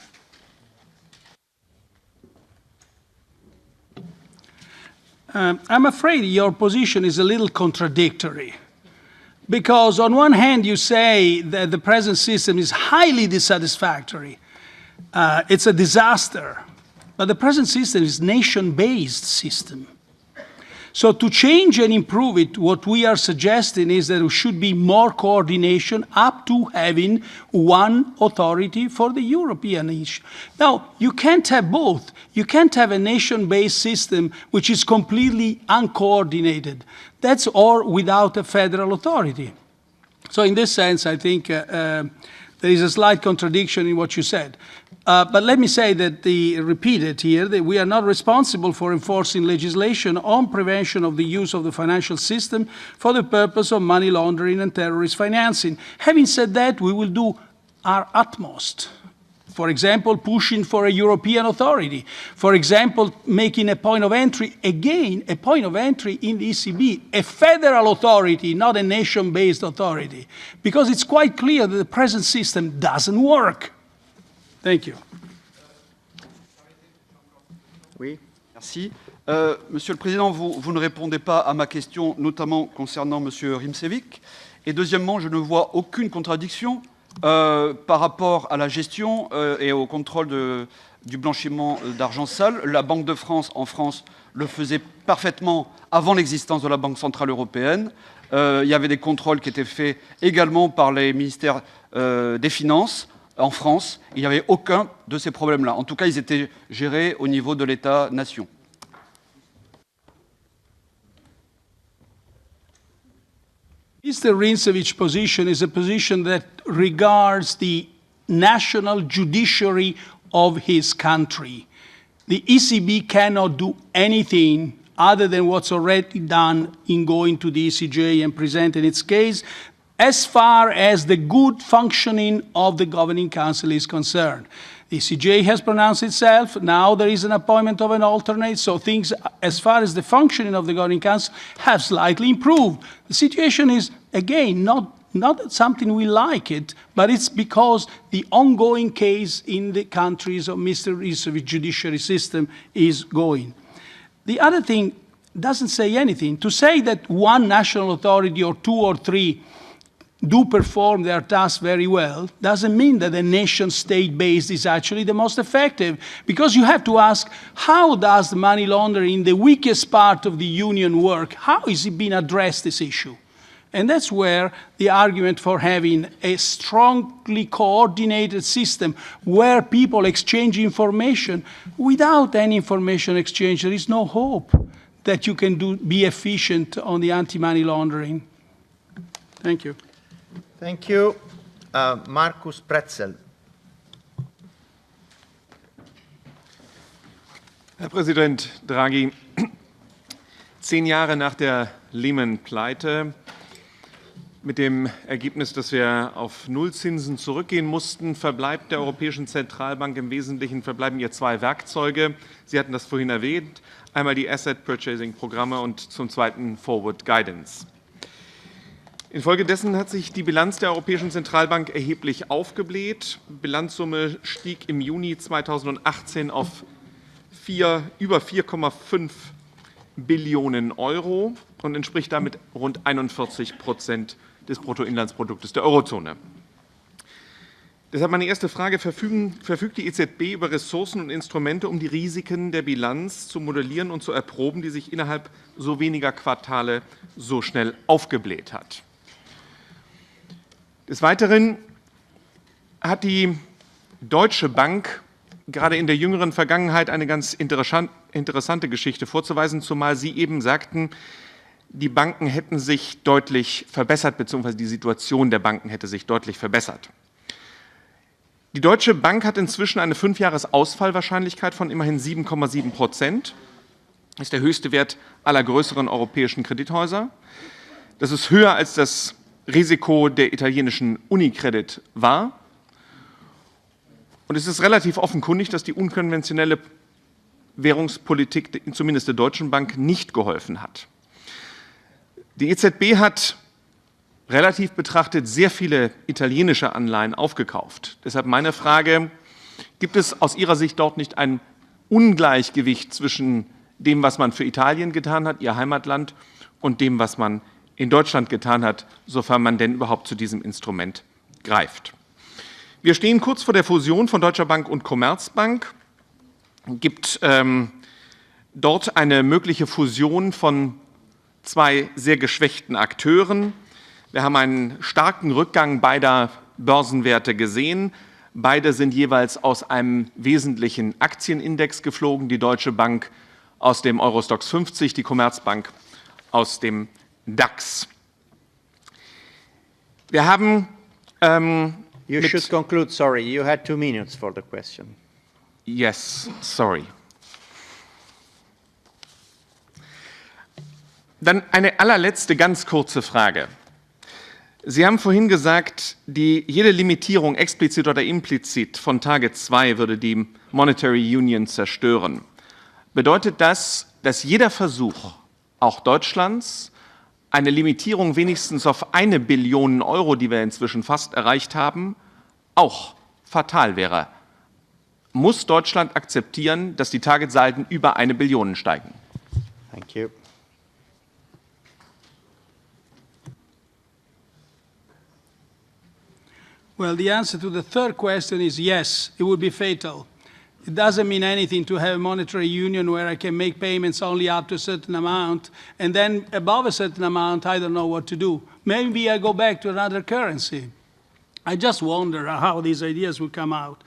I'm afraid your position is a little contradictory. Because on one hand, you say that the present system is highly dissatisfactory. It's a disaster. But the present system is a nation-based system. So to change and improve it, what we are suggesting is that there should be more coordination up to having one authority for the European issue. Now, you can't have both. You can't have a nation-based system which is completely uncoordinated. That's all without a federal authority. So in this sense, I think there there is a slight contradiction in what you said. But let me say that repeat it here, that we are not responsible for enforcing legislation on prevention of the use of the financial system for the purpose of money laundering and terrorist financing. Having said that, we will do our utmost. For example, pushing for a European authority. For example, making a point of entry, again, a point of entry in the ECB, a federal authority, not a nation-based authority, because it's quite clear that the present system doesn't work. Thank you. Oui. Merci. Monsieur le Président, vous ne répondez pas à ma question, notamment concernant Monsieur Rimsevic. Et deuxièmement, je ne vois aucune contradiction par rapport à la gestion et au contrôle du blanchiment d'argent sale. La Banque de France, en France, le faisait parfaitement avant l'existence de la Banque Centrale Européenne. Il y avait des contrôles qui étaient faits également par les ministères des Finances en France. Il n'y avait aucun de ces problèmes-là. En tout cas, ils étaient gérés au niveau de l'État-nation. Mr. Rincevich's position is a position that regards the national judiciary of his country. The ECB cannot do anything other than what's already done in going to the ECJ and presenting its case, as far as the good functioning of the Governing Council is concerned. The ECJ has pronounced itself. Now there is an appointment of an alternate, so things, as far as the functioning of the Governing Council, have slightly improved. The situation is, again, not something we like it, but it's because the ongoing case in the countries of Mr. Rincevich's judiciary system is going. The other thing doesn't say anything. To say that one national authority or two or three do perform their tasks very well doesn't mean that the nation-state based is actually the most effective, because you have to ask, how does the money laundering in the weakest part of the union work? How is it being addressed, this issue? And that's where the argument for having a strongly coordinated system where people exchange information, without any information exchange, there is no hope that you can be efficient on the anti-money laundering. Thank you. Thank you. Markus Pretzel. Herr Präsident Draghi, 10 Jahre nach der Lehman-Pleite, mit dem Ergebnis, dass wir auf Nullzinsen zurückgehen mussten, verbleibt der Europäischen Zentralbank im Wesentlichen verbleiben ihr 2 Werkzeuge. Sie hatten das vorhin erwähnt, einmal die Asset-Purchasing-Programme und zum Zweiten Forward Guidance. Infolgedessen hat sich die Bilanz der Europäischen Zentralbank erheblich aufgebläht. Bilanzsumme stieg im Juni 2018 auf über 4,5 Billionen Euro und entspricht damit rund 41% des Bruttoinlandsproduktes der Eurozone. Deshalb meine erste Frage: Verfügt die EZB über Ressourcen und Instrumente, um die Risiken der Bilanz zu modellieren und zu erproben, die sich innerhalb so weniger Quartale so schnell aufgebläht hat? Des Weiteren hat die Deutsche Bank gerade in der jüngeren Vergangenheit eine ganz interessante Geschichte vorzuweisen, zumal Sie eben sagten, die Banken hätten sich deutlich verbessert, beziehungsweise die Situation der Banken hätte sich deutlich verbessert. Die Deutsche Bank hat inzwischen eine 5-Jahres-Ausfallwahrscheinlichkeit von immerhin 7,7%. Das ist der höchste Wert aller größeren europäischen Kredithäuser. Das ist höher als das Risiko der italienischen Unicredit war. Und es ist relativ offenkundig, dass die unkonventionelle Währungspolitik zumindest der Deutschen Bank nicht geholfen hat. Die EZB hat relativ betrachtet sehr viele italienische Anleihen aufgekauft. Deshalb meine Frage: Gibt es aus Ihrer Sicht dort nicht ein Ungleichgewicht zwischen dem, was man für Italien getan hat, Ihr Heimatland, und dem, was man in Deutschland getan hat, sofern man denn überhaupt zu diesem Instrument greift? Wir stehen kurz vor der Fusion von Deutscher Bank und Commerzbank. Gibt dort eine mögliche Fusion von 2 sehr geschwächten Akteuren. Wir haben einen starken Rückgang beider Börsenwerte gesehen. Beide sind jeweils aus einem wesentlichen Aktienindex geflogen. Die Deutsche Bank aus dem Eurostoxx 50, die Commerzbank aus dem DAX. Wir haben You mit- should conclude, sorry, you had 2 minutes for the question. Yes, sorry. Dann eine allerletzte ganz kurze Frage. Sie haben vorhin gesagt, jede Limitierung explizit oder implizit von Target 2 würde die Monetary Union zerstören. Bedeutet das, dass jeder Versuch, auch Deutschlands, eine Limitierung wenigstens auf 1 Billion Euro, die wir inzwischen fast erreicht haben, auch fatal wäre? Muss Deutschland akzeptieren, dass die Targetsalden über 1 Billion steigen? Thank you. Well, the answer to the third question is yes, it would be fatal. It doesn't mean anything to have a monetary union where I can make payments only up to a certain amount, and then above a certain amount, I don't know what to do. Maybe I go back to another currency. I just wonder how these ideas will come out.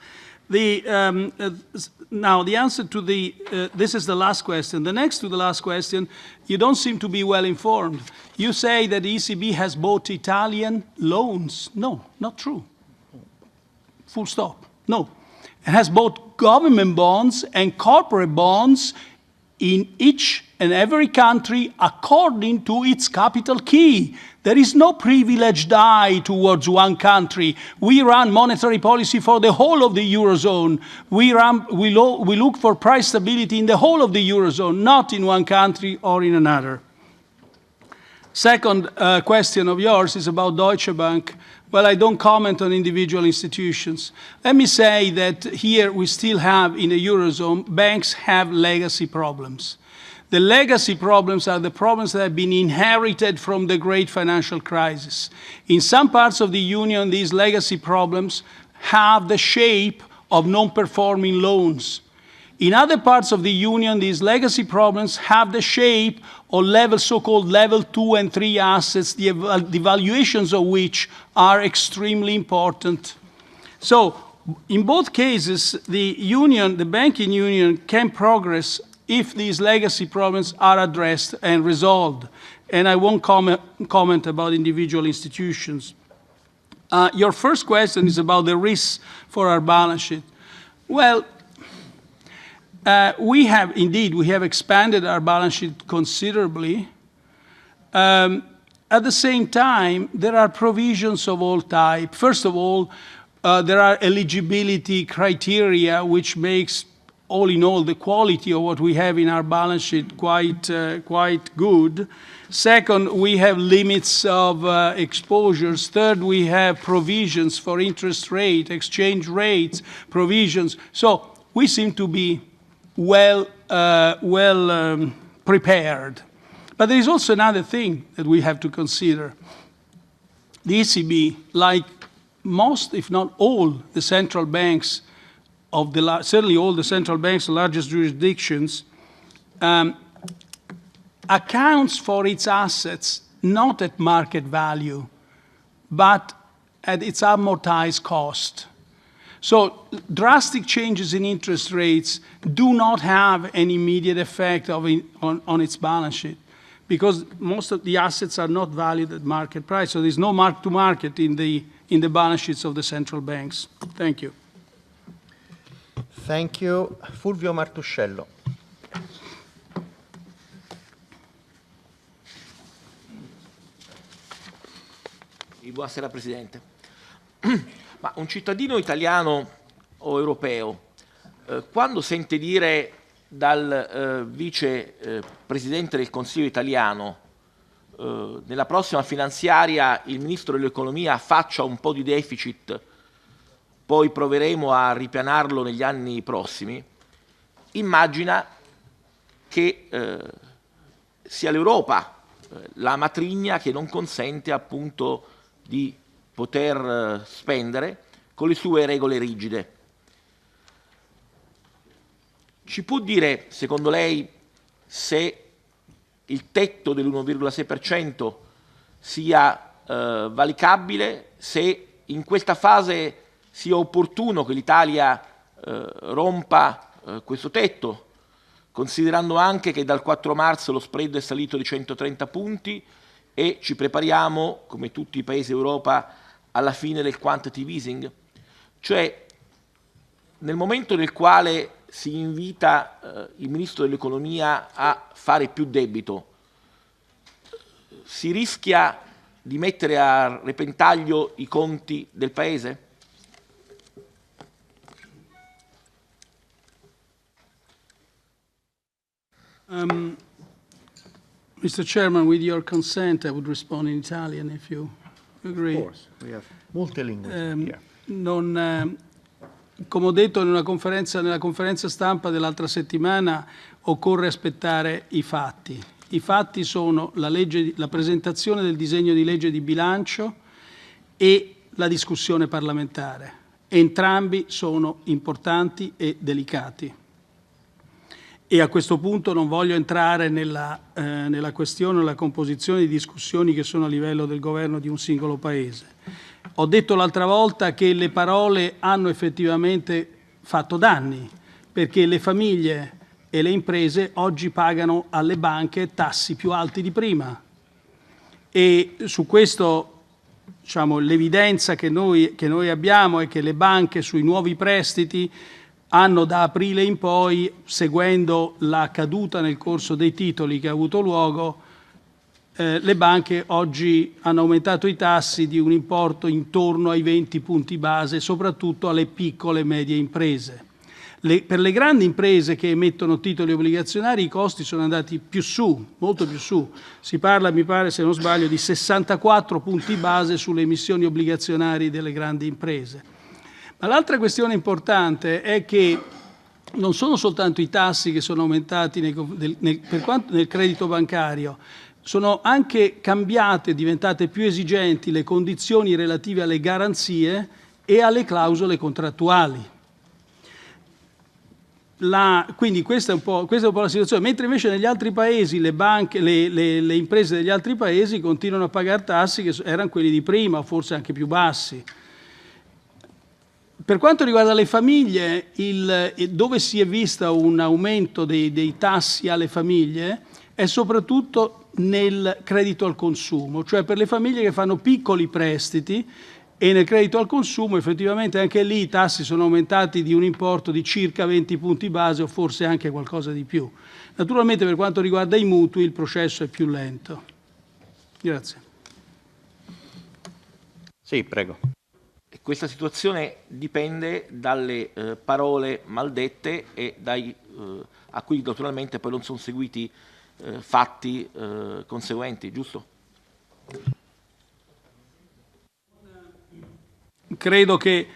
Now, the answer to this is the last question. The next to the last question, you don't seem to be well informed. You say that the ECB has bought Italian loans. No, not true. Full stop. No. It has bought government bonds and corporate bonds in each and every country according to its capital key. There is no privileged eye towards one country. We run monetary policy for the whole of the Eurozone. We look for price stability in the whole of the Eurozone, not in one country or in another. Second question of yours is about Deutsche Bank. Well, I don't comment on individual institutions. Let me say that here we still have, in the Eurozone, banks have legacy problems. The legacy problems are the problems that have been inherited from the great financial crisis. In some parts of the Union, these legacy problems have the shape of non-performing loans. In other parts of the Union, these legacy problems have the shape of so-called level 2 and 3 assets, the valuations of which are extremely important. So, in both cases, the banking union can progress if these legacy problems are addressed and resolved. And I won't comment about individual institutions. Your first question is about the risks for our balance sheet. Well, we have expanded our balance sheet considerably. At the same time, there are provisions of all types. First of all, there are eligibility criteria which makes, all in all, the quality of what we have in our balance sheet quite good. Second, we have limits of exposures. Third, we have provisions for interest rate, exchange rates, provisions. So we seem to be well prepared. But there is also another thing that we have to consider. The ECB, like most, if not all, the central banks certainly all the central banks, the largest jurisdictions, accounts for its assets not at market value, but at its amortized cost. So drastic changes in interest rates do not have an immediate effect on its balance sheet, because most of the assets are not valued at market price. So there's no mark-to-market in the balance sheets of the central banks. Thank you. Thank you. Fulvio Martuscello. Buonasera Presidente. Ma un cittadino italiano o europeo, quando sente dire dal vice Presidente del Consiglio italiano nella prossima finanziaria il Ministro dell'Economia faccia un po' di deficit, poi proveremo a ripianarlo negli anni prossimi, immagina che sia l'Europa la matrigna che non consente appunto di poter spendere con le sue regole rigide. Ci può dire, secondo lei, se il tetto dell'1,6% sia valicabile, se in questa fase sia opportuno che l'Italia rompa questo tetto, considerando anche che dal 4 marzo lo spread è salito di 130 punti e ci prepariamo, come tutti i paesi d'Europa, alla fine del quantitative easing? Cioè, nel momento nel quale si invita il Ministro dell'Economia a fare più debito, si rischia di mettere a repentaglio i conti del Paese? Mr. Chairman, with your consent, I would respond in Italian if you agree. Of course, we have multilingual here. Come ho detto nella conferenza stampa dell'altra settimana, occorre aspettare i fatti. I fatti sono la presentazione del disegno di legge di bilancio e la discussione parlamentare. Entrambi sono importanti e delicati. E a questo punto non voglio entrare nella questione o la composizione di discussioni che sono a livello del governo di un singolo Paese. Ho detto l'altra volta che le parole hanno effettivamente fatto danni, perché le famiglie e le imprese oggi pagano alle banche tassi più alti di prima. E su questo, diciamo, l'evidenza che noi abbiamo è che le banche sui nuovi prestiti hanno da aprile in poi, seguendo la caduta nel corso dei titoli che ha avuto luogo, le banche oggi hanno aumentato i tassi di un importo intorno ai 20 punti base, soprattutto alle piccole e medie imprese. Per le grandi imprese che emettono titoli obbligazionari i costi sono andati più su, molto più su. Si parla, mi pare, se non sbaglio, di 64 punti base sulle emissioni obbligazionarie delle grandi imprese. Ma l'altra questione importante è che non sono soltanto i tassi che sono aumentati nel credito bancario, sono anche cambiate, diventate più esigenti le condizioni relative alle garanzie e alle clausole contrattuali. Quindi questa è un po' la situazione, mentre invece negli altri paesi le banche, le imprese degli altri paesi continuano a pagare tassi che erano quelli di prima, o forse anche più bassi. Per quanto riguarda le famiglie, dove si è visto un aumento dei tassi alle famiglie è soprattutto nel credito al consumo, cioè per le famiglie che fanno piccoli prestiti, e nel credito al consumo effettivamente anche lì i tassi sono aumentati di un importo di circa 20 punti base o forse anche qualcosa di più. Naturalmente per quanto riguarda i mutui il processo è più lento. Grazie. Sì, prego. Questa situazione dipende dalle parole maldette e a cui naturalmente poi non sono seguiti fatti conseguenti, giusto? Credo che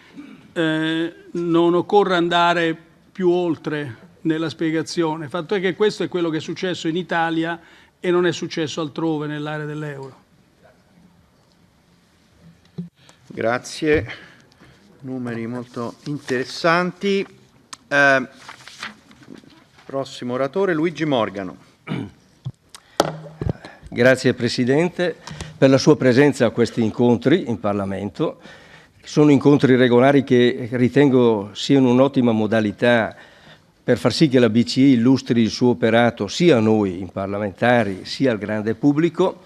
non occorra andare più oltre nella spiegazione. Il fatto è che questo è quello che è successo in Italia e non è successo altrove nell'area dell'euro. Grazie, numeri molto interessanti. Prossimo oratore, Luigi Morgano. Grazie Presidente per la sua presenza a questi incontri in Parlamento. Sono incontri regolari che ritengo siano un'ottima modalità per far sì che la BCE illustri il suo operato sia a noi parlamentari sia al grande pubblico,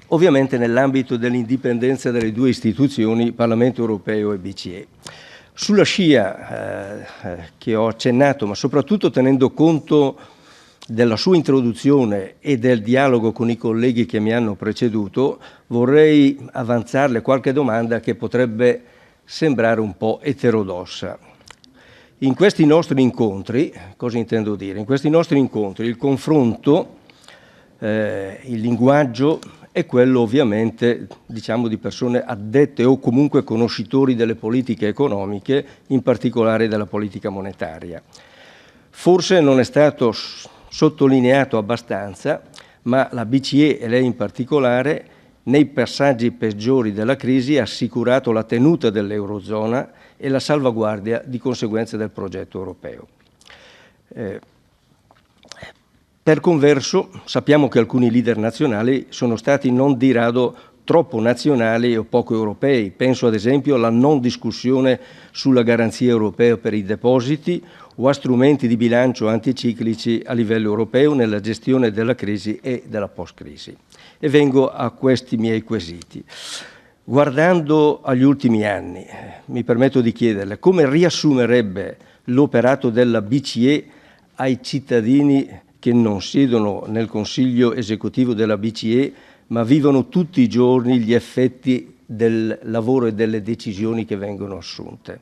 ovviamente nell'ambito dell'indipendenza delle due istituzioni, Parlamento europeo e BCE. Sulla scia che ho accennato, ma soprattutto tenendo conto della sua introduzione e del dialogo con i colleghi che mi hanno preceduto, vorrei avanzarle qualche domanda che potrebbe sembrare un po' eterodossa. In questi nostri incontri, cosa intendo dire? In questi nostri incontri il confronto, il linguaggio è quello ovviamente, diciamo, di persone addette o comunque conoscitori delle politiche economiche, in particolare della politica monetaria. Forse non è stato sottolineato abbastanza, ma la BCE e lei in particolare, nei passaggi peggiori della crisi, ha assicurato la tenuta dell'Eurozona e la salvaguardia di conseguenza del progetto europeo. Per converso, sappiamo che alcuni leader nazionali sono stati non di rado troppo nazionali o poco europei. Penso ad esempio alla non discussione sulla garanzia europea per i depositi o a strumenti di bilancio anticiclici a livello europeo nella gestione della crisi e della post-crisi. E vengo a questi miei quesiti. Guardando agli ultimi anni, mi permetto di chiederle come riassumerebbe l'operato della BCE ai cittadini che non siedono nel Consiglio esecutivo della BCE, ma vivono tutti i giorni gli effetti del lavoro e delle decisioni che vengono assunte.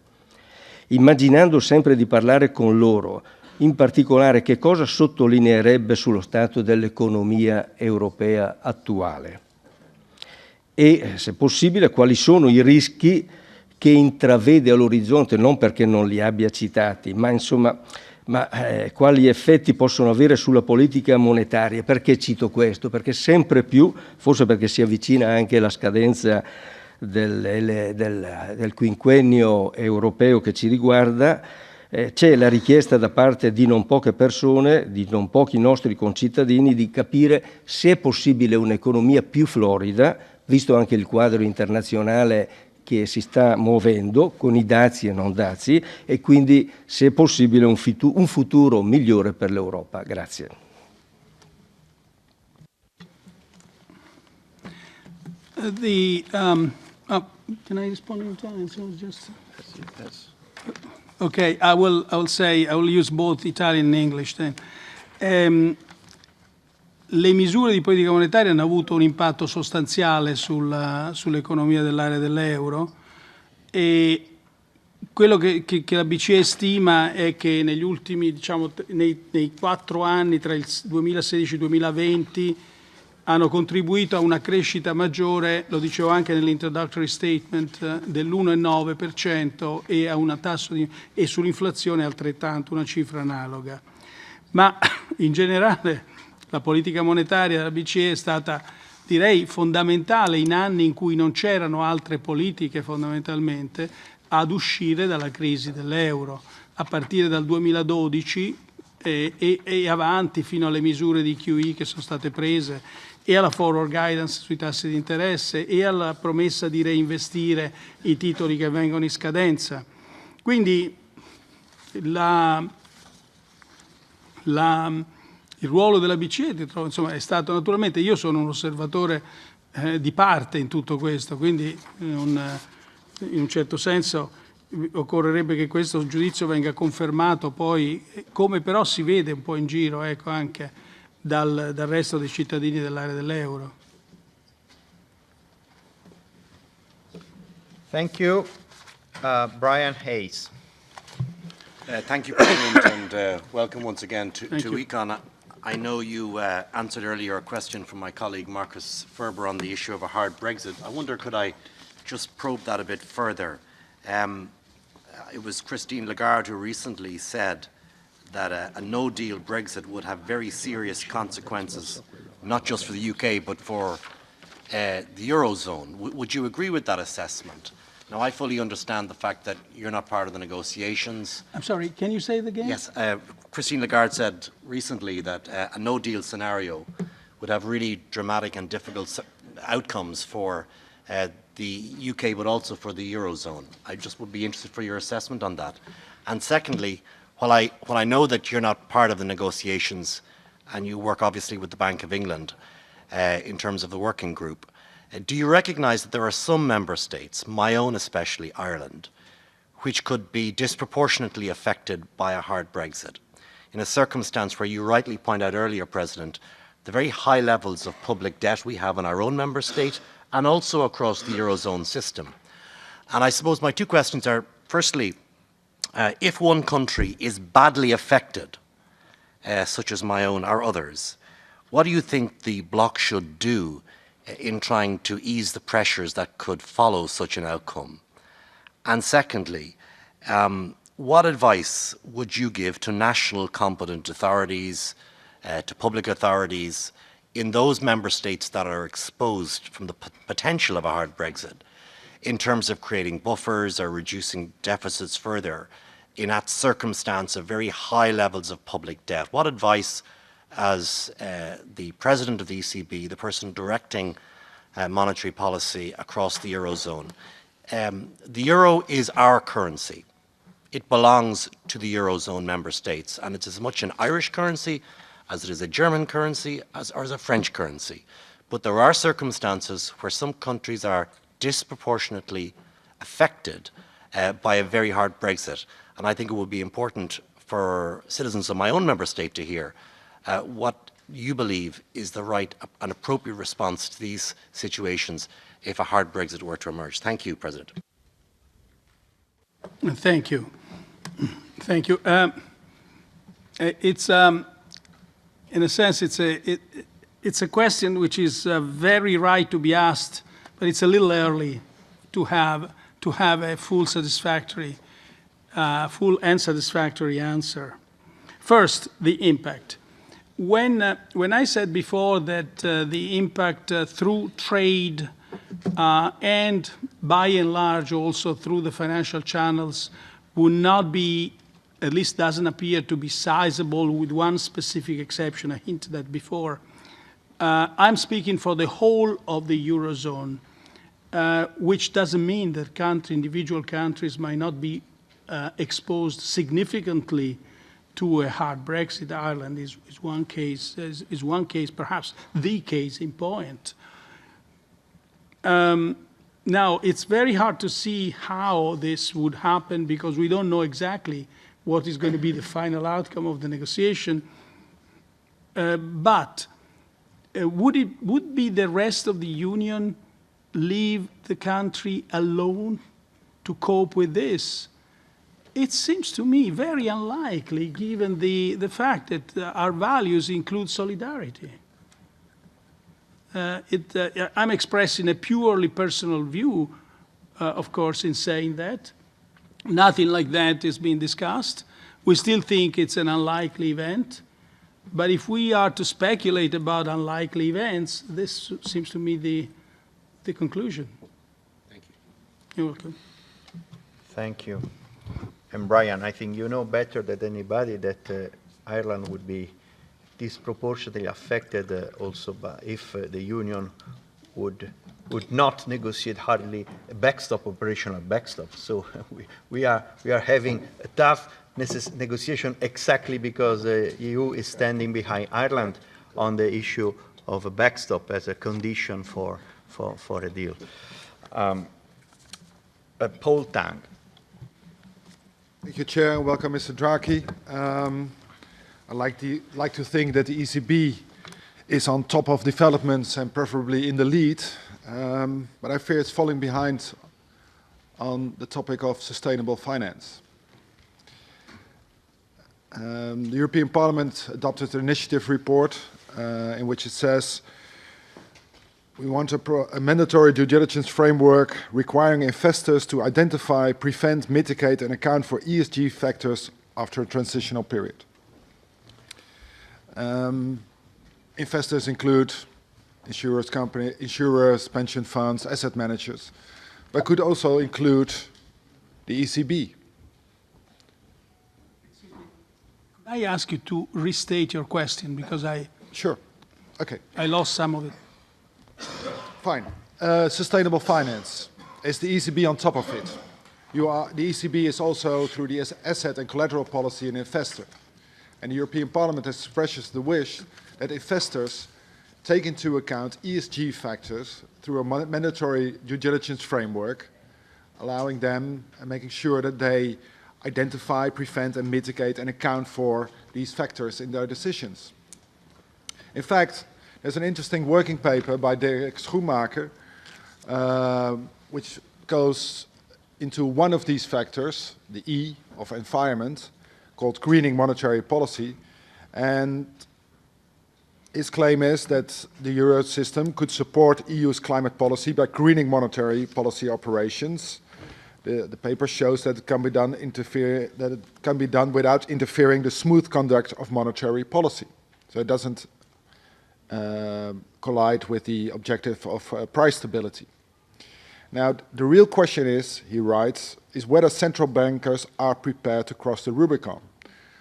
Immaginando sempre di parlare con loro, in particolare che cosa sottolineerebbe sullo stato dell'economia europea attuale e, se possibile, quali sono i rischi che intravede all'orizzonte, non perché non li abbia citati, ma insomma, quali effetti possono avere sulla politica monetaria. Perché cito questo? Perché sempre più, forse perché si avvicina anche la scadenza del quinquennio europeo che ci riguarda, c'è la richiesta da parte di non poche persone, di non pochi nostri concittadini, di capire se è possibile un'economia più florida, visto anche il quadro internazionale che si sta muovendo con i dazi e non dazi, e quindi se è possibile un futuro migliore per l'Europa. Grazie. Can I respond in Italian? So just... Okay, I will use both Italian and English then. Le misure di politica monetaria hanno avuto un impatto sostanziale sull'economia dell'area dell'euro e quello che la BCE stima è che negli ultimi, diciamo, nei 4 anni tra il 2016 e il 2020 hanno contribuito a una crescita maggiore, lo dicevo anche nell'introductory statement, dell'1,9% e a un tasso e sull'inflazione altrettanto, una cifra analoga. Ma in generale la politica monetaria della BCE è stata, direi, fondamentale in anni in cui non c'erano altre politiche fondamentalmente ad uscire dalla crisi dell'euro, a partire dal 2012 e avanti fino alle misure di QE che sono state prese e alla forward guidance sui tassi di interesse e alla promessa di reinvestire i titoli che vengono in scadenza. Quindi il ruolo della BCE, insomma, è stato naturalmente, io sono un osservatore di parte in tutto questo, quindi in un certo senso occorrerebbe che questo giudizio venga confermato poi, come però si vede un po' in giro, ecco, anche dal resto dei cittadini dell'area dell'euro. Thank you. Brian Hayes. Thank you, President, and welcome once again to Econ. I know you answered earlier a question from my colleague Marcus Ferber on the issue of a hard Brexit. I wonder, could I just probe that a bit further? It was Christine Lagarde who recently said that a no-deal Brexit would have very serious consequences, not just for the UK, but for the Eurozone. Would you agree with that assessment? Now, I fully understand the fact that you're not part of the negotiations. I'm sorry, can you say it again? Yes, Christine Lagarde said recently that a no-deal scenario would have really dramatic and difficult outcomes for the UK, but also for the Eurozone. I just would be interested for your assessment on that. And secondly, while I know that you're not part of the negotiations and you work obviously with the Bank of England in terms of the working group, do you recognise that there are some member states, my own especially, Ireland, which could be disproportionately affected by a hard Brexit, in a circumstance where you rightly point out earlier, President, the very high levels of public debt we have in our own member state and also across the Eurozone system? And I suppose my two questions are, firstly, if one country is badly affected, such as my own or others, what do you think the bloc should do in trying to ease the pressures that could follow such an outcome? And secondly, what advice would you give to national competent authorities, to public authorities in those member states that are exposed from the potential of a hard Brexit, in terms of creating buffers or reducing deficits further in that circumstance of very high levels of public debt? What advice, as the President of the ECB, the person directing monetary policy across the Eurozone? The euro is our currency. It belongs to the Eurozone member states, and it's as much an Irish currency as it is a German currency or as a French currency. But there are circumstances where some countries are disproportionately affected by a very hard Brexit. And I think it would be important for citizens of my own member state to hear what you believe is the right and appropriate response to these situations if a hard Brexit were to emerge. Thank you, President. Thank you. Thank you. It's, in a sense, it's a question which is very right to be asked, but it's a little early to have a full and satisfactory answer. First, the impact. When I said before that the impact through trade and by and large also through the financial channels would not be, at least doesn't appear to be sizable, with one specific exception, I hinted at before. I'm speaking for the whole of the Eurozone, which doesn't mean that individual countries might not be exposed significantly to a hard Brexit. Ireland is one case, perhaps the case in point. Now, it's very hard to see how this would happen because we don't know exactly what is going to be the final outcome of the negotiation. But would be the rest of the Union leave the country alone to cope with this? It seems to me very unlikely, given the fact that our values include solidarity. I'm expressing a purely personal view, of course, in saying that. Nothing like that is being discussed. We still think it's an unlikely event. But if we are to speculate about unlikely events, this seems to me the conclusion. Thank you. You're welcome. Thank you. And Brian, I think you know better than anybody that Ireland would be disproportionately affected also by if the Union would not negotiate hardly a backstop, operational backstop. So we are having a tough negotiation exactly because the EU is standing behind Ireland on the issue of a backstop as a condition for a deal. Paul Tang. Thank you, Chair. Welcome, Mr. Draghi. I'd like to think that the ECB is on top of developments and preferably in the lead, but I fear it's falling behind on the topic of sustainable finance. The European Parliament adopted an initiative report in which it says we want a mandatory due diligence framework requiring investors to identify, prevent, mitigate and account for ESG factors after a transitional period. Investors include insurers, pension funds, asset managers, but could also include the ECB. Could I ask you to restate your question because Sure. Okay. I lost some of it. Fine. Sustainable finance. Is the ECB on top of it? The ECB is also, through the asset and collateral policy, an investor. And the European Parliament has expressed the wish that investors take into account ESG factors through a mandatory due diligence framework, allowing them and making sure that they identify, prevent and mitigate and account for these factors in their decisions. In fact, there's an interesting working paper by Dirk Schoenmaker, which goes into one of these factors, the E of environment, called greening monetary policy. And his claim is that the Euro system could support EU's climate policy by greening monetary policy operations. The paper shows that it can be done without interfering the smooth conduct of monetary policy. So it doesn't collide with the objective of price stability. Now, the real question is, he writes, is whether central bankers are prepared to cross the Rubicon.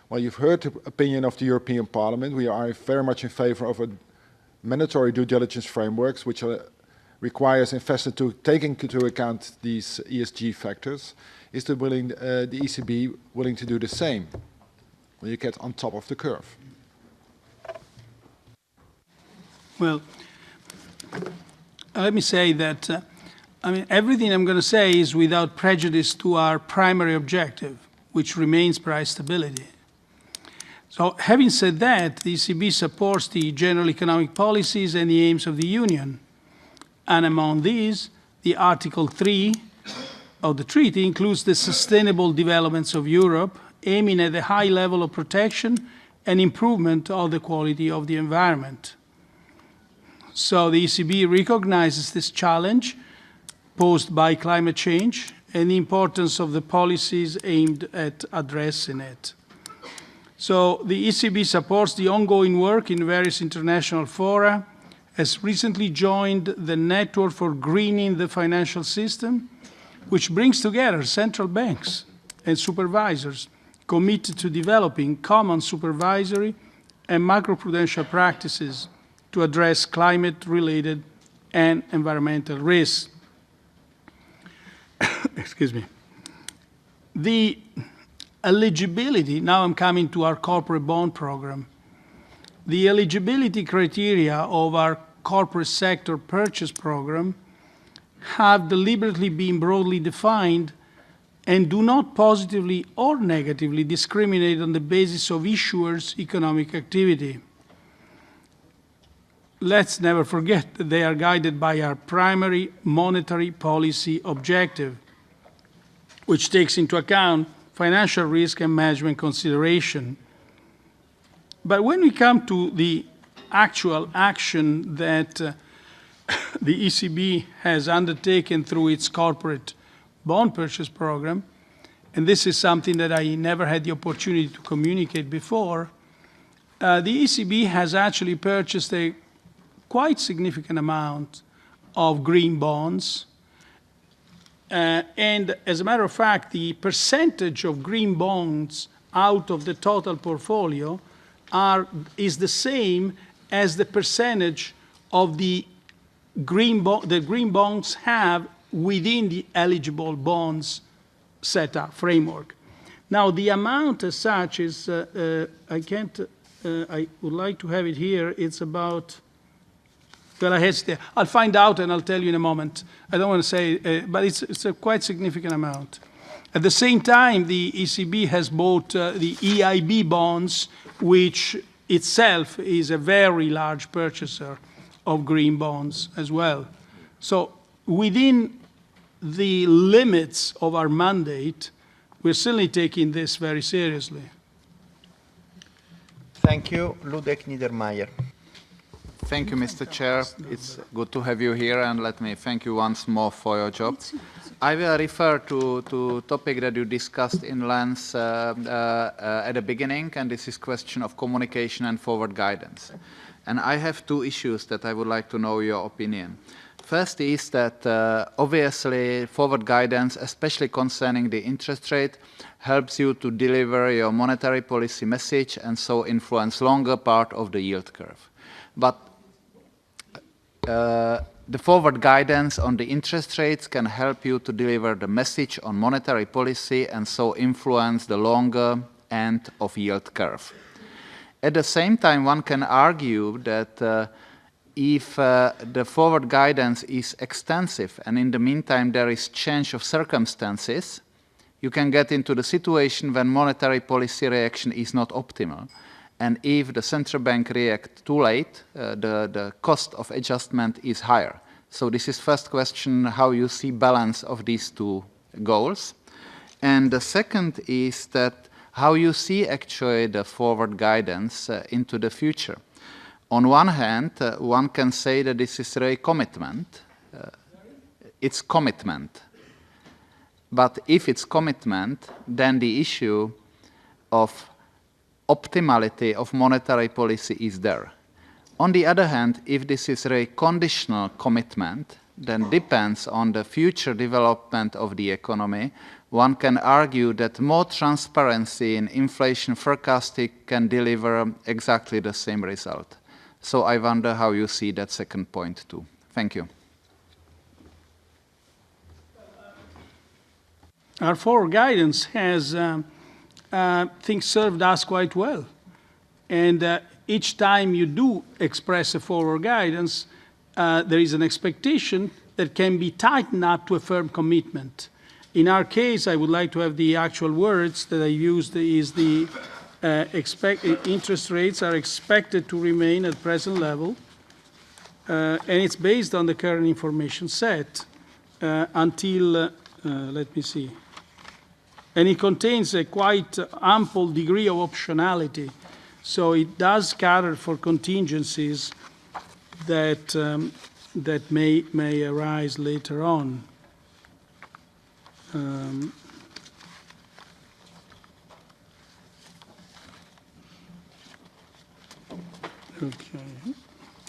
Well, you've heard the opinion of the European Parliament. We are very much in favor of a mandatory due diligence frameworks, which requires investors to take into account these ESG factors. Is the ECB willing to do the same? Will you get on top of the curve? Well, let me say that I mean, everything I'm going to say is without prejudice to our primary objective, which remains price stability. So having said that, the ECB supports the general economic policies and the aims of the Union. And among these, the Article 3 of the treaty includes the sustainable developments of Europe, aiming at a high level of protection and improvement of the quality of the environment. So the ECB recognizes this challenge posed by climate change and the importance of the policies aimed at addressing it. So the ECB supports the ongoing work in various international fora, has recently joined the Network for Greening the Financial System, which brings together central banks and supervisors committed to developing common supervisory and macroprudential practices to address climate-related and environmental risks. Excuse me. The eligibility, now I'm coming to our corporate bond program. The eligibility criteria of our corporate sector purchase program have deliberately been broadly defined and do not positively or negatively discriminate on the basis of issuers' economic activity. Let's never forget that they are guided by our primary monetary policy objective, which takes into account financial risk and management consideration. But when we come to the actual action that the ECB has undertaken through its corporate bond purchase program, and this is something that I never had the opportunity to communicate before, the ECB has actually purchased a quite significant amount of green bonds. And as a matter of fact, the percentage of green bonds out of the total portfolio is the same as the percentage of the green bonds have within the eligible bonds setup framework. Now, the amount as such is, I would like to have it here. It's about, well, I'll find out and I'll tell you in a moment. I don't want to say, but it's a quite significant amount. At the same time, the ECB has bought the EIB bonds, which itself is a very large purchaser of green bonds as well. So within the limits of our mandate, we're certainly taking this very seriously. Thank you. Ludek Niedermayer. Thank you, Mr. Chair. It's good to have you here, and let me thank you once more for your job. I will refer to topic that you discussed in length at the beginning, and this is question of communication and forward guidance. And I have two issues that I would like to know your opinion. First is that obviously forward guidance, especially concerning the interest rate, helps you to deliver your monetary policy message and so influence longer part of the yield curve. But the forward guidance on the interest rates can help you to deliver the message on monetary policy and so influence the longer end of yield curve. At the same time, one can argue that if the forward guidance is extensive and in the meantime there is change of circumstances, you can get into the situation when monetary policy reaction is not optimal. And if the central bank reacts too late, the cost of adjustment is higher. So this is first question, how you see balance of these two goals. And the second is that how you see actually the forward guidance into the future. On one hand, one can say that this is a commitment. It's commitment. But if it's commitment, then the issue of optimality of monetary policy is there. On the other hand, if this is a conditional commitment, then depends on the future development of the economy. One can argue that more transparency in inflation forecasting can deliver exactly the same result. So I wonder how you see that second point too. Thank you. Our forward guidance has, I think, served us quite well. And each time you do express a forward guidance, there is an expectation that can be tightened up to a firm commitment. In our case, I would like to have the actual words that I used is the interest rates are expected to remain at present level, and it's based on the current information set until, let me see, and it contains a quite ample degree of optionality. So it does cater for contingencies that, that may arise later on.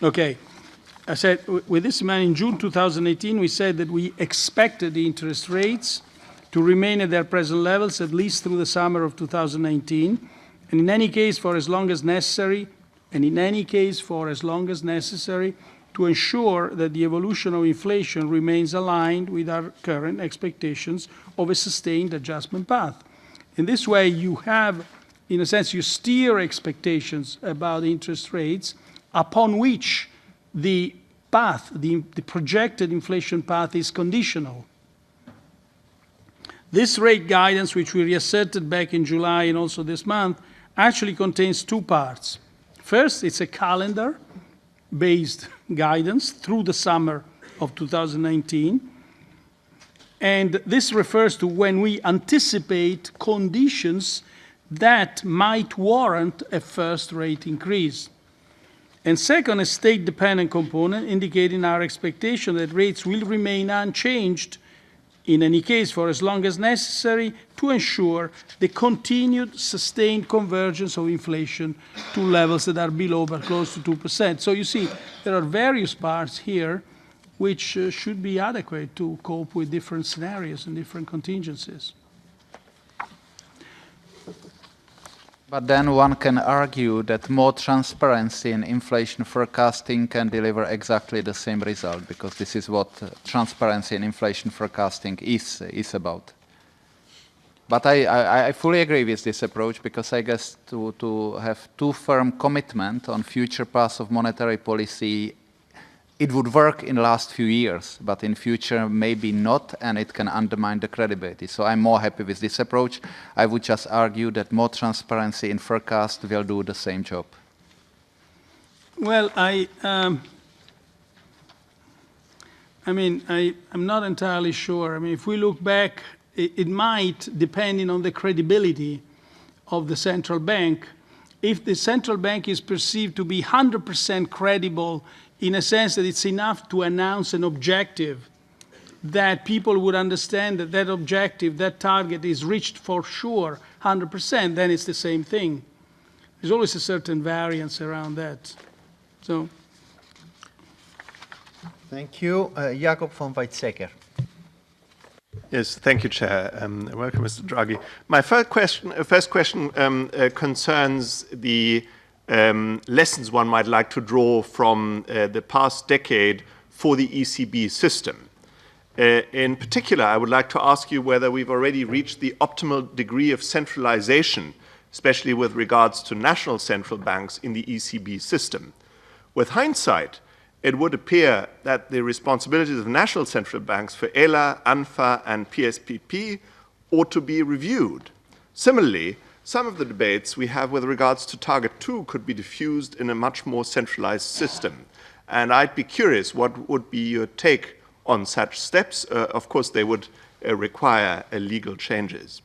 Okay. I said with this man in June 2018, we said that we expected the interest rates to remain at their present levels at least through the summer of 2019, and in any case for as long as necessary, to ensure that the evolution of inflation remains aligned with our current expectations of a sustained adjustment path. In this way, you have, in a sense, you steer expectations about interest rates upon which the path, the projected inflation path is conditional. This rate guidance, which we reasserted back in July and also this month, actually contains two parts. First, it's a calendar-based guidance through the summer of 2019. And this refers to when we anticipate conditions that might warrant a first rate increase. And second, a state-dependent component indicating our expectation that rates will remain unchanged in any case for as long as necessary to ensure the continued sustained convergence of inflation to levels that are below but close to 2%. So you see, there are various parts here which should be adequate to cope with different scenarios and different contingencies. But then one can argue that more transparency in inflation forecasting can deliver exactly the same result, because this is what transparency in inflation forecasting is about. But I fully agree with this approach, because I guess to have too firm commitment on future paths of monetary policy, it would work in the last few years, but in future maybe not, and it can undermine the credibility. So I'm more happy with this approach. I would just argue that more transparency in forecast will do the same job. Well, I'm not entirely sure. I mean, if we look back, it might, depending on the credibility of the central bank, if the central bank is perceived to be 100% credible in a sense that it's enough to announce an objective that people would understand that that objective, that target is reached for sure, 100%, then it's the same thing. There's always a certain variance around that. So. Thank you. Jakob von Weizsäcker. Yes, thank you, Chair. Welcome, Mr. Draghi. My first question concerns the lessons one might like to draw from the past decade for the ECB system. In particular, I would like to ask you whether we've already reached the optimal degree of centralization, especially with regards to national central banks in the ECB system. With hindsight, it would appear that the responsibilities of national central banks for ELA, ANFA, and PSPP ought to be reviewed. Similarly, some of the debates we have with regards to Target 2 could be diffused in a much more centralized system. And I'd be curious what would be your take on such steps. Of course, they would require legal changes.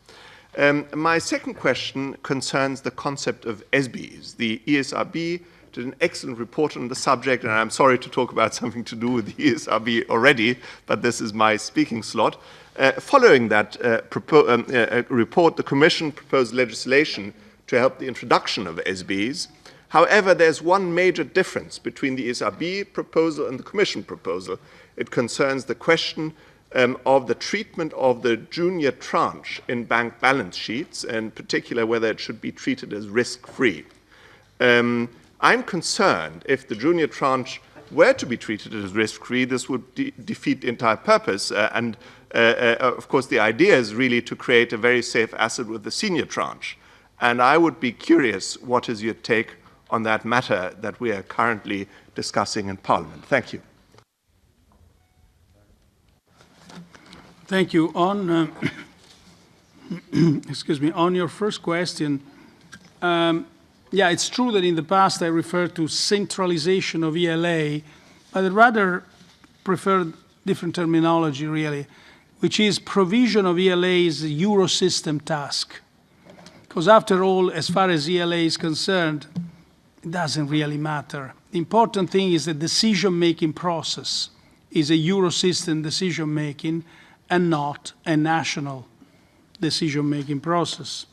My second question concerns the concept of SBs. The ESRB did an excellent report on the subject, and I'm sorry to talk about something to do with the ESRB already, but this is my speaking slot. Following that report, the Commission proposed legislation to help the introduction of SBs. However, there's one major difference between the ESRB proposal and the Commission proposal. It concerns the question of the treatment of the junior tranche in bank balance sheets, in particular whether it should be treated as risk-free. I'm concerned if the junior tranche were to be treated as risk-free, this would defeat the entire purpose. Of course, the idea is really to create a very safe asset with the senior tranche. And I would be curious, what is your take on that matter that we are currently discussing in Parliament? Thank you. Thank you. On, excuse me, on your first question, yeah, it's true that in the past I referred to centralization of ELA, but I'd rather prefer different terminology, really, which is provision of ELA is a Eurosystem task. Because after all, as far as ELA is concerned, it doesn't really matter. The important thing is the decision-making process is a Eurosystem decision-making and not a national decision-making process.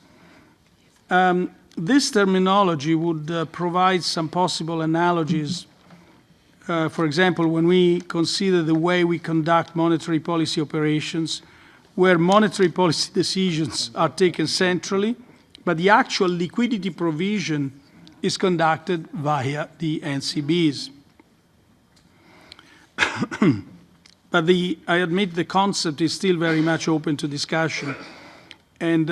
This terminology would provide some possible analogies. For example, when we consider the way we conduct monetary policy operations, where monetary policy decisions are taken centrally, but the actual liquidity provision is conducted via the NCBs. But I admit the concept is still very much open to discussion. And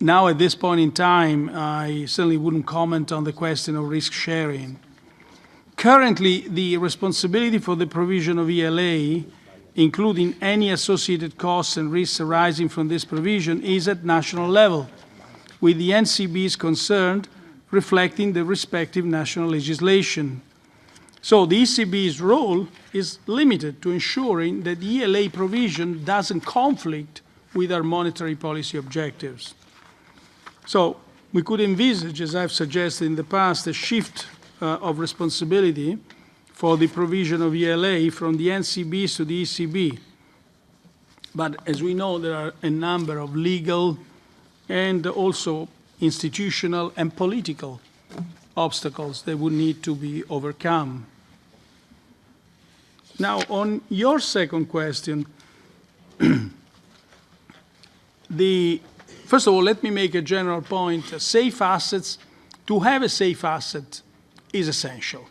now at this point in time, I certainly wouldn't comment on the question of risk sharing. Currently, the responsibility for the provision of ELA, including any associated costs and risks arising from this provision, is at national level, with the NCBs concerned reflecting the respective national legislation. So the ECB's role is limited to ensuring that the ELA provision doesn't conflict with our monetary policy objectives. So we could envisage, as I've suggested in the past, a shift of responsibility for the provision of ELA from the NCBs to the ECB. But as we know, there are a number of legal and also institutional and political obstacles that would need to be overcome. Now, on your second question, first of all, let me make a general point. Safe assets, to have a safe asset is essential.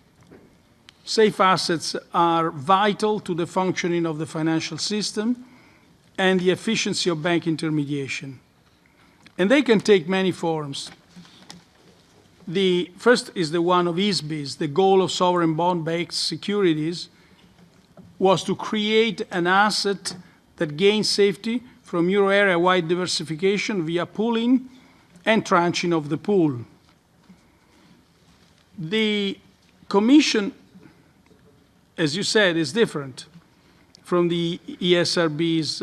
Safe assets are vital to the functioning of the financial system and the efficiency of bank intermediation. And they can take many forms. The first is the one of ISBs. The goal of sovereign bond-backed securities was to create an asset that gains safety from euro area-wide diversification via pooling and tranching of the pool. The Commission, as you said, is different from the ESRB's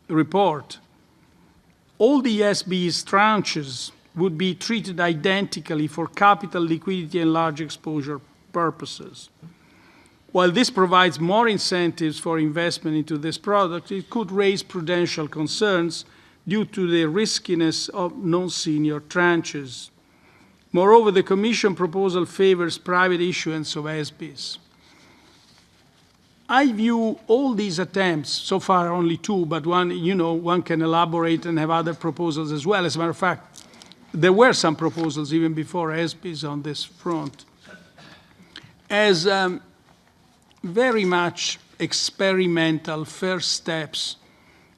report. All the ESB's tranches would be treated identically for capital, liquidity, and large exposure purposes. While this provides more incentives for investment into this product, it could raise prudential concerns due to the riskiness of non-senior tranches. Moreover, the Commission proposal favors private issuance of SBs. I view all these attempts, so far only two, but one can elaborate and have other proposals as well. As a matter of fact, there were some proposals even before SBs on this front, as very much experimental first steps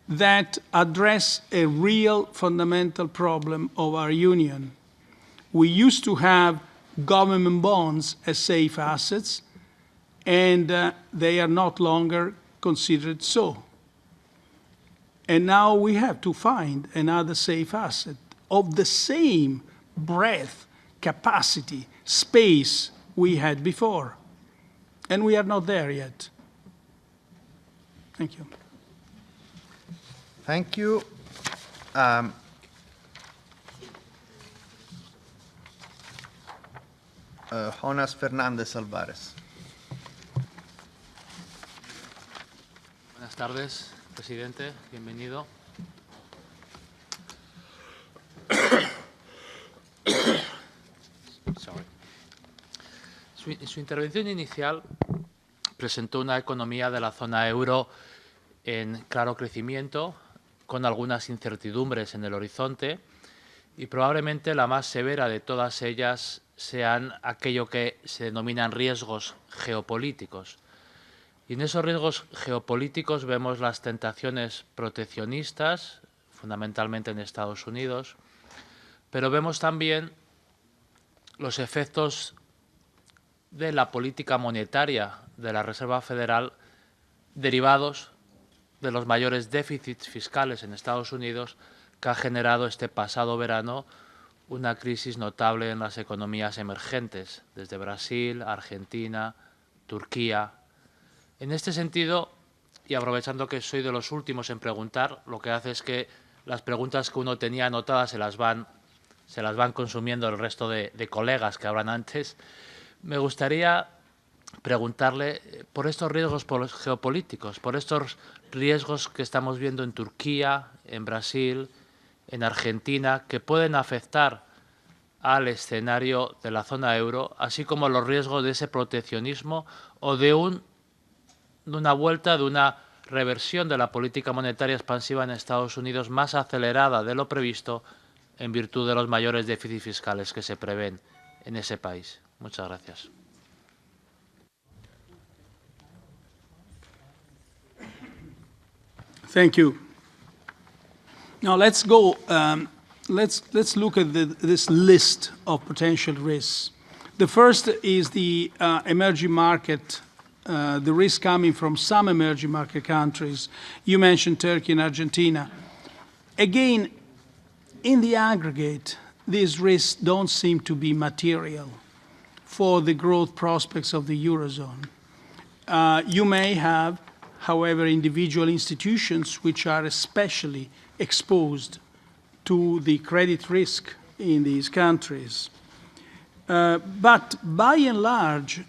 that address a real fundamental problem of our union. We used to have government bonds as safe assets, and they are not longer considered so. And now we have to find another safe asset of the same breadth, capacity, space we had before. And we are not there yet. Thank you. Thank you. Jonas Fernández Alvarez. Buenas tardes, presidente. Bienvenido. Sorry. En su intervención inicial presentó una economía de la zona euro en claro crecimiento, con algunas incertidumbres en el horizonte, y probablemente la más severa de todas ellas sean aquello que se denominan riesgos geopolíticos. Y en esos riesgos geopolíticos vemos las tentaciones proteccionistas, fundamentalmente en Estados Unidos, pero vemos también los efectos de la política monetaria de la Reserva Federal derivados de los mayores déficits fiscales en Estados Unidos, que ha generado este pasado verano una crisis notable en las economías emergentes, desde Brasil, Argentina, Turquía. En este sentido, y aprovechando que soy de los últimos en preguntar, lo que hace es que las preguntas que uno tenía anotadas se las van consumiendo el resto de colegas que hablan antes. Me gustaría preguntarle por estos riesgos geopolíticos, por estos riesgos que estamos viendo en Turquía, en Brasil, en Argentina, que pueden afectar al escenario de la zona euro, así como los riesgos de ese proteccionismo o de una vuelta, de una reversión de la política monetaria expansiva en Estados Unidos más acelerada de lo previsto en virtud de los mayores déficits fiscales que se prevén en ese país. Muchas gracias. Thank you. Now let's go. Let's look at this list of potential risks. The first is the emerging market, the risk coming from some emerging market countries. You mentioned Turkey and Argentina. Again, in the aggregate, these risks don't seem to be material for the growth prospects of the Eurozone. You may have, however, individual institutions which are especially exposed to the credit risk in these countries. But by and large,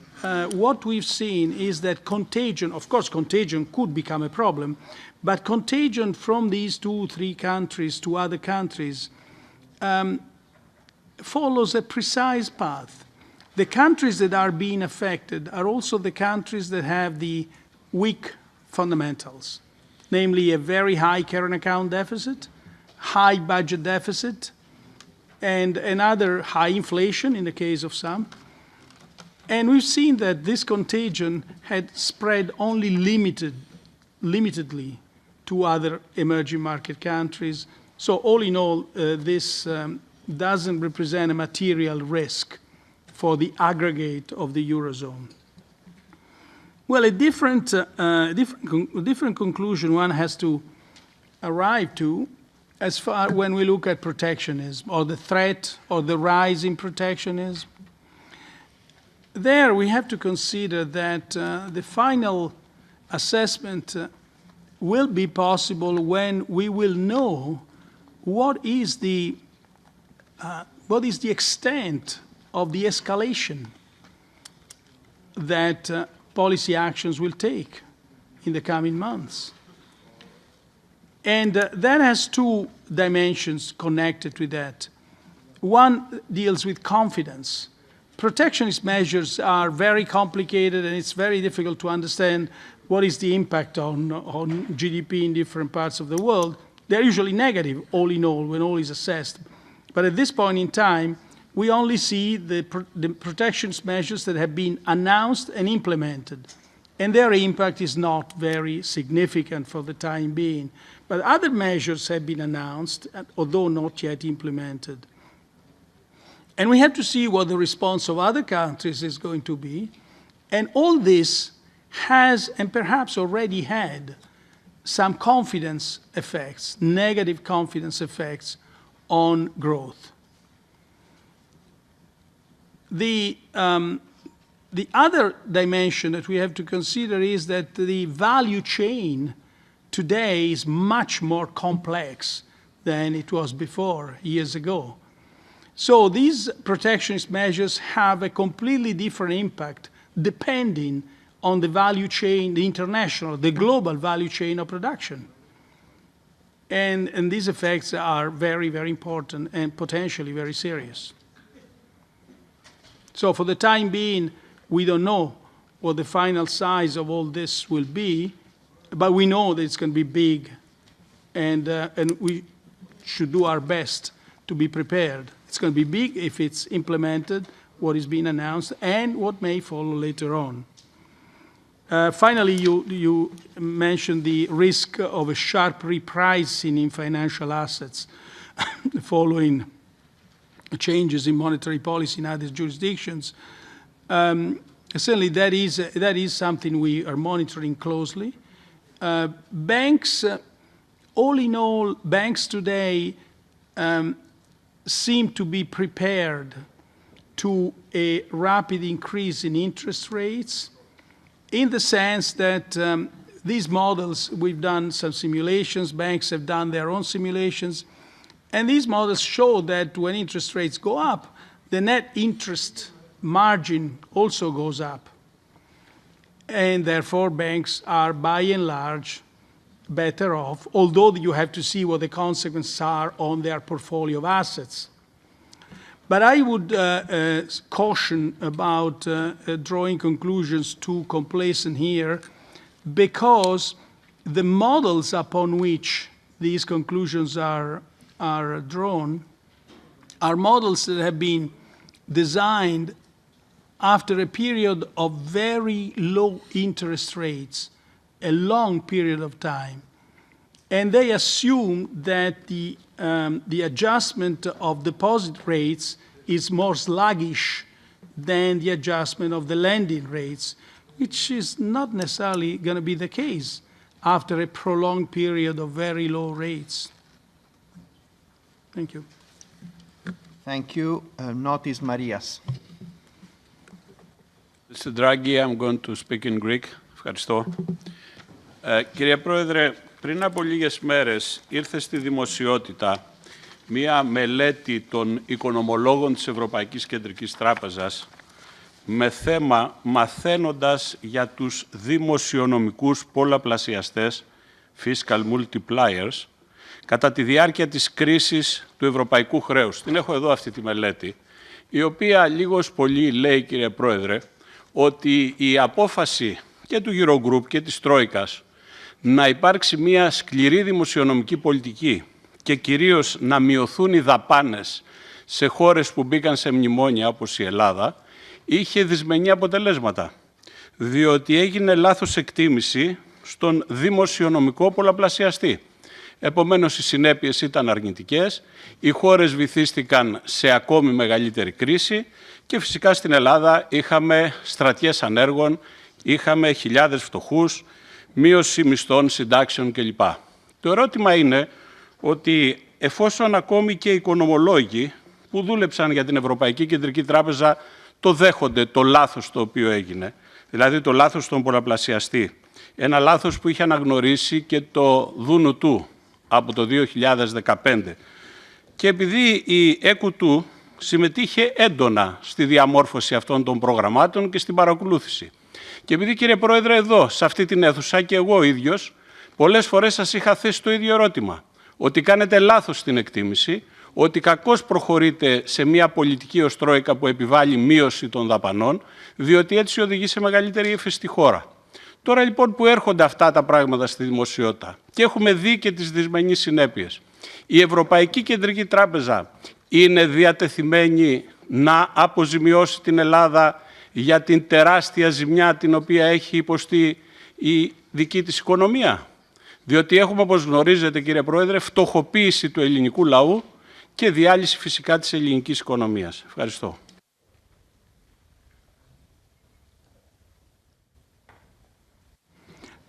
what we've seen is that contagion, of course, contagion could become a problem, but contagion from these 2-3 countries to other countries follows a precise path. The countries that are being affected are also the countries that have the weak fundamentals, namely a very high current account deficit, high budget deficit, and another high inflation in the case of some. And we've seen that this contagion had spread only limitedly to other emerging market countries. So all in all, this doesn't represent a material risk for the aggregate of the Eurozone. Well, a different conclusion one has to arrive to as far when we look at protectionism or the threat or the rise in protectionism. There we have to consider that the final assessment will be possible when we will know what is the extent of the escalation that policy actions will take in the coming months. And that has two dimensions connected with that. One deals with confidence. Protectionist measures are very complicated, and it's very difficult to understand what is the impact on GDP in different parts of the world. They're usually negative, all in all, when all is assessed. But at this point in time, we only see the protectionist measures that have been announced and implemented, and their impact is not very significant for the time being. But other measures have been announced, although not yet implemented. And we have to see what the response of other countries is going to be. And all this has, and perhaps already had, some confidence effects, negative confidence effects on growth. The other dimension that we have to consider is that the value chain today is much more complex than it was before, years ago. So these protectionist measures have a completely different impact depending on the value chain, the international, the global value chain of production. And these effects are very, very important and potentially very serious. So for the time being, we don't know what the final size of all this will be, but we know that it's going to be big, and we should do our best to be prepared. It's going to be big if it's implemented, what is being announced, and what may follow later on. Finally, you mentioned the risk of a sharp repricing in financial assets following changes in monetary policy in other jurisdictions. Certainly, that is something we are monitoring closely. banks, all in all, banks today seem to be prepared to a rapid increase in interest rates, in the sense that these models, we've done some simulations, banks have done their own simulations, and these models show that when interest rates go up, the net interest margin also goes up. And therefore, banks are by and large better off, although you have to see what the consequences are on their portfolio of assets. But I would caution about drawing conclusions too complacent here, because the models upon which these conclusions are drawn are models that have been designed after a period of very low interest rates, a long period of time. And they assume that the adjustment of deposit rates is more sluggish than the adjustment of the lending rates, which is not necessarily going to be the case after a prolonged period of very low rates. Thank you. Thank you. Notis Marias. Mr. Draghi, I'm going to speak in Greek. Ευχαριστώ. Κύριε Πρόεδρε, πριν από λίγες μέρες ήρθε στη δημοσιότητα μία μελέτη των οικονομολόγων της Ευρωπαϊκής Κεντρικής Τράπεζας με θέμα μαθαίνοντας για τους δημοσιονομικούς πολλαπλασιαστές, fiscal multipliers, κατά τη διάρκεια της κρίσης του ευρωπαϊκού χρέους. Την έχω εδώ αυτή τη μελέτη, η οποία λίγος πολύ λέει, κύριε Πρόεδρε, ότι η απόφαση και του Eurogroup και της Τρόικας να υπάρξει μια σκληρή δημοσιονομική πολιτική και κυρίως να μειωθούν οι δαπάνες σε χώρες που μπήκαν σε μνημόνια όπως η Ελλάδα, είχε δυσμενή αποτελέσματα, διότι έγινε λάθος εκτίμηση στον δημοσιονομικό πολλαπλασιαστή. Επομένως, οι συνέπειες ήταν αρνητικές, οι χώρες βυθίστηκαν σε ακόμη μεγαλύτερη κρίση και φυσικά στην Ελλάδα είχαμε στρατιές ανέργων, είχαμε χιλιάδες φτωχούς, μείωση μισθών, συντάξεων κλπ. Το ερώτημα είναι ότι εφόσον ακόμη και οι οικονομολόγοι που δούλεψαν για την Ευρωπαϊκή Κεντρική Τράπεζα το δέχονται το λάθος το οποίο έγινε, δηλαδή το λάθος στον πολλαπλασιαστή, ένα λάθος που είχε αναγνωρίσει και το δούνου του από το 2015. Και επειδή η ΕΚΟΥ συμμετείχε έντονα στη διαμόρφωση αυτών των προγραμμάτων και στην παρακολούθηση. Και επειδή, κύριε Πρόεδρε, εδώ, σε αυτή την αίθουσα και εγώ ίδιος, πολλές φορές σας είχα θέσει το ίδιο ερώτημα. Ότι κάνετε λάθος στην εκτίμηση, ότι κακώς προχωρείτε σε μια πολιτική ως Τρόικα που επιβάλλει μείωση των δαπανών, διότι έτσι οδηγεί σε μεγαλύτερη ύφεση στη χώρα. Τώρα λοιπόν που έρχονται αυτά τα πράγματα στη δημοσιότητα και έχουμε δει και τις δυσμενείς συνέπειες, η Ευρωπαϊκή Κεντρική Τράπεζα είναι διατεθειμένη να αποζημιώσει την Ελλάδα για την τεράστια ζημιά την οποία έχει υποστεί η δική της οικονομία. Διότι έχουμε, όπως γνωρίζετε κύριε Πρόεδρε, φτωχοποίηση του ελληνικού λαού και διάλυση φυσικά της ελληνικής οικονομίας. Ευχαριστώ.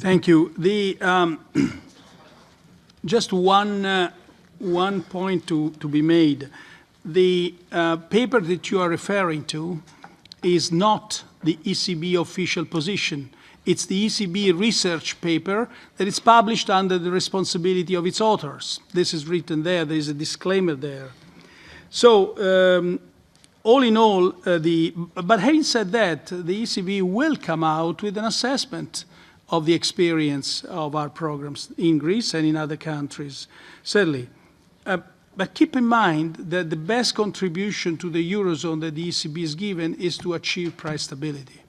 Thank you. Just one point to be made. The paper that you are referring to is not the ECB official position. It's the ECB research paper that is published under the responsibility of its authors. This is written there. There is a disclaimer there. So, all in all, but having said that, the ECB will come out with an assessment of the experience of our programs in Greece and in other countries, certainly. But keep in mind that the best contribution to the Eurozone that the ECB has given is to achieve price stability.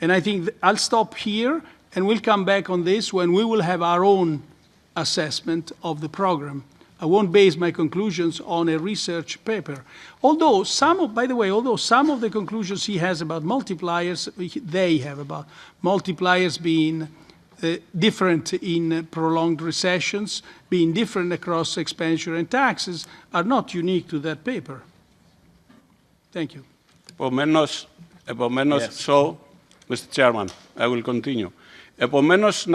And I think I'll stop here, and we'll come back on this when we will have our own assessment of the program. I won't base my conclusions on a research paper. Although by the way, some of the conclusions he has about multipliers, they have about multipliers being different in prolonged recessions, being different across expenditure and taxes, are not unique to that paper. Thank you. Επομένως, yes. So, Mr. Chairman, I will continue. Επομένως,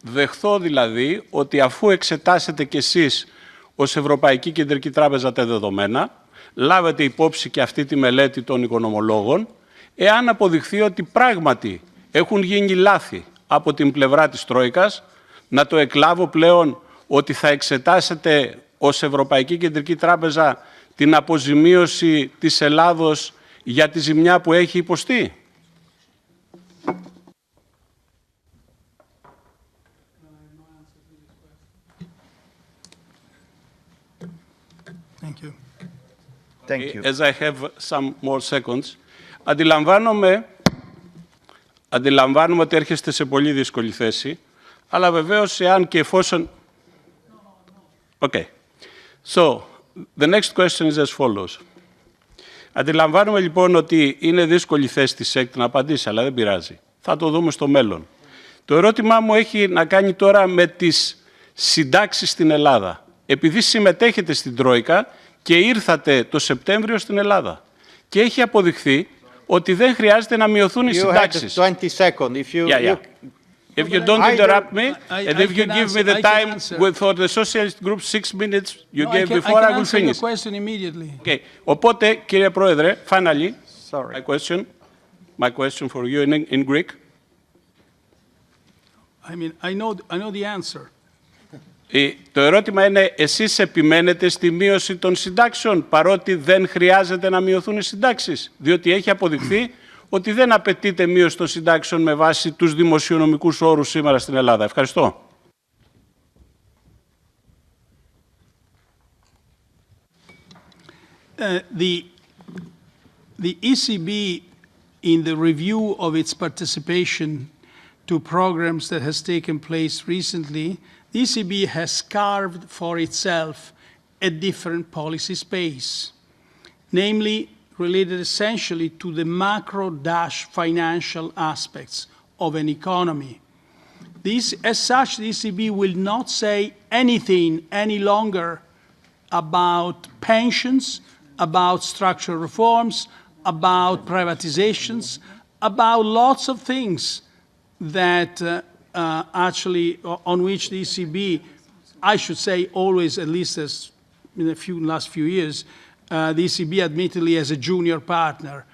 δεχθώ δηλαδή ότι αφού εξετάσετε κι εσείς ως Ευρωπαϊκή Κεντρική Τράπεζα τα δεδομένα, λάβετε υπόψη και αυτή τη μελέτη των οικονομολόγων, εάν αποδειχθεί ότι πράγματι έχουν γίνει λάθη από την πλευρά της Τρόικας, να το εκλάβω πλέον ότι θα εξετάσετε ως Ευρωπαϊκή Κεντρική Τράπεζα την αποζημίωση της Ελλάδος για τη ζημιά που έχει υποστεί. Thank you. Thank you. As I have some more seconds, αντιλαμβάνομαι ότι έρχεστε σε πολύ δύσκολη θέση, αλλά βεβαίως εάν και εφόσον... Okay. So, the next question is as follows. Αντιλαμβάνομαι λοιπόν ότι είναι δύσκολη θέση της ΕΚΤ να απαντήσει, αλλά δεν πειράζει. Θα το δούμε στο μέλλον. Το ερώτημά μου έχει να κάνει τώρα με τις συντάξεις στην Ελλάδα. Επειδή συμμετέχετε στην Τρόικα και ήρθατε το Σεπτέμβριο στην Ελλάδα και έχει αποδειχθεί ότι δεν χρειάζεται να μειωθούν οι συντάξεις. 20 seconds. If you don't interrupt me, and if you give me the time for the socialist group 6 minutes you gave before, I will finish. Question immediately. Okay. Οπότε, κύριε Πρόεδρε, finally, my question for you in Greek. I mean, I know the answer. Το ερώτημα είναι, εσείς επιμένετε στη μείωση των συντάξεων, παρότι δεν χρειάζεται να μειωθούν οι συντάξεις, διότι έχει αποδειχθεί ότι δεν απαιτείται μείωση των συντάξεων με βάση τους δημοσιονομικούς όρους σήμερα στην Ελλάδα. Ευχαριστώ. The ECB, in the review of its participation to programs that has taken place recently, the ECB has carved for itself a different policy space, namely related essentially to the macro-financial aspects of an economy. As such, the ECB will not say anything any longer about pensions, about structural reforms, about privatizations, about lots of things that actually on which the ECB, I should say always, at least as in the last few years, the ECB, admittedly as a junior partner,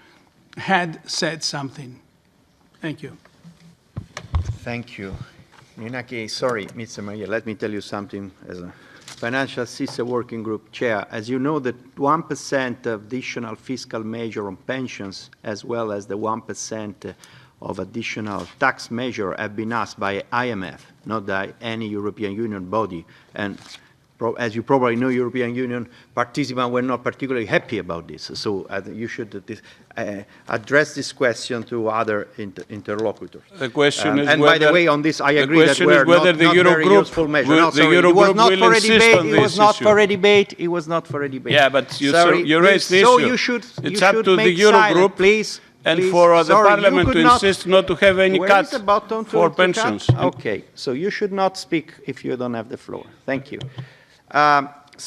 had said something. Thank you. Thank you. Minaki, sorry, Mr. Mayor, let me tell you something as a Financial System Working Group Chair. As you know, the 1% additional fiscal measure on pensions, as well as the 1% of additional tax measure have been asked by IMF, not by any European Union body. And as you probably know, European Union participants were not particularly happy about this. So you should address this question to other interlocutors. The question is and whether, by the way, on this, I agree that we're not very useful measure. No, sorry, it was not for a debate. It was not for a debate. It was not for a debate. Yeah, but you raised the so issue. You should, it's you up should to the Eurogroup, please. And please. for the Sorry, Parliament to insist not to have any Where cut is the button for to pensions. Cut? Okay, so you should not speak if you don't have the floor. Thank you.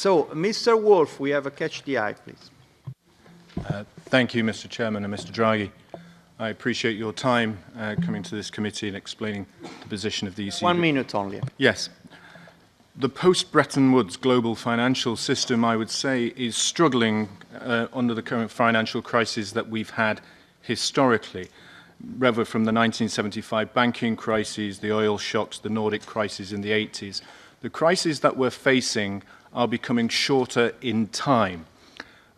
So, Mr. Wolf, we have a catch the eye, please. Thank you, Mr. Chairman and Mr. Draghi. I appreciate your time coming to this committee and explaining the position of the ECB. 1 minute only. Yes. The post-Bretton Woods global financial system, I would say, is struggling under the current financial crisis that we've had historically, whether from the 1975 banking crises, the oil shocks, the Nordic crisis in the 80s. The crises that we're facing are becoming shorter in time.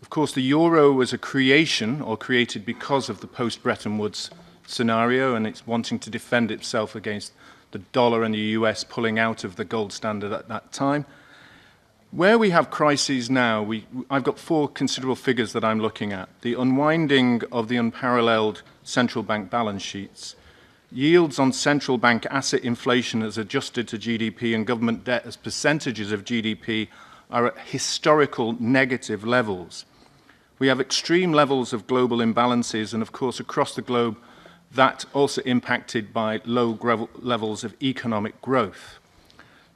Of course, the euro was a creation, or created because of the post-Bretton Woods scenario, and it's wanting to defend itself against the dollar and the US pulling out of the gold standard at that time. Where we have crises now, I've got 4 considerable figures that I'm looking at. The unwinding of the unparalleled central bank balance sheets, yields on central bank asset inflation as adjusted to GDP and government debt as percentages of GDP are at historical negative levels. We have extreme levels of global imbalances, and of course across the globe that also impacted by low levels of economic growth.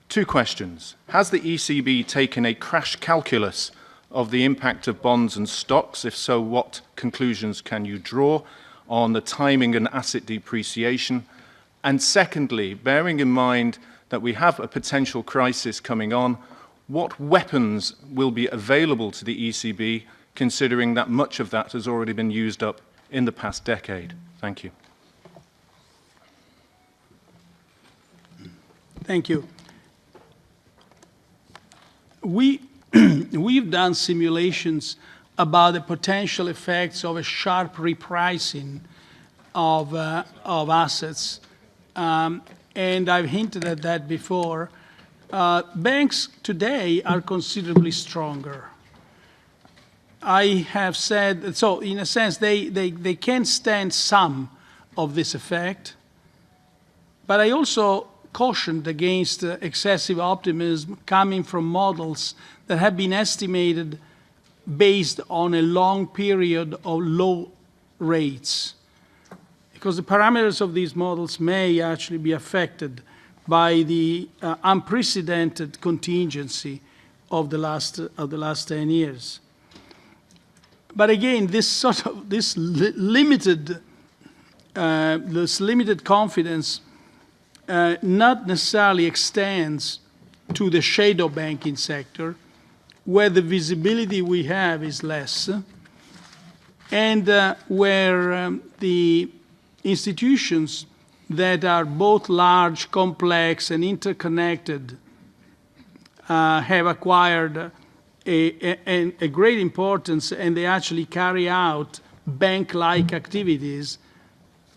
2 questions. Has the ECB taken a crash calculus of the impact of bonds and stocks? If so, what conclusions can you draw on the timing and asset depreciation? And secondly, bearing in mind that we have a potential crisis coming on, what weapons will be available to the ECB, considering that much of that has already been used up in the past decade? Thank you. Thank you. We've done simulations about the potential effects of a sharp repricing of assets, and I've hinted at that before. Banks today are considerably stronger. I have said, so in a sense, they can stand some of this effect, but I also cautioned against excessive optimism coming from models that have been estimated based on a long period of low rates, because the parameters of these models may actually be affected by the unprecedented contingency of the last 10 years. But again, this limited confidence not necessarily extends to the shadow banking sector, where the visibility we have is less, and where the institutions that are both large, complex, and interconnected have acquired a great importance, and they actually carry out bank-like activities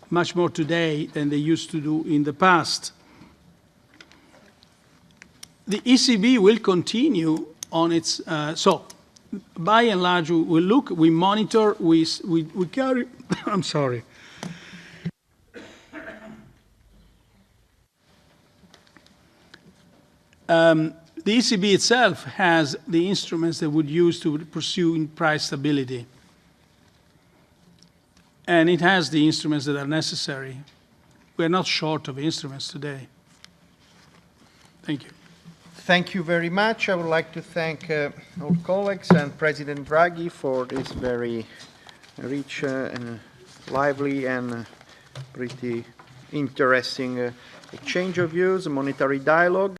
much more today than they used to do in the past. The ECB will continue on its, so by and large, we look, we monitor, we carry, I'm sorry. The ECB itself has the instruments that would use to pursue price stability. And it has the instruments that are necessary. We're not short of instruments today. Thank you. Thank you very much. I would like to thank all colleagues and President Draghi for this very rich and lively and pretty interesting exchange of views, monetary dialogue.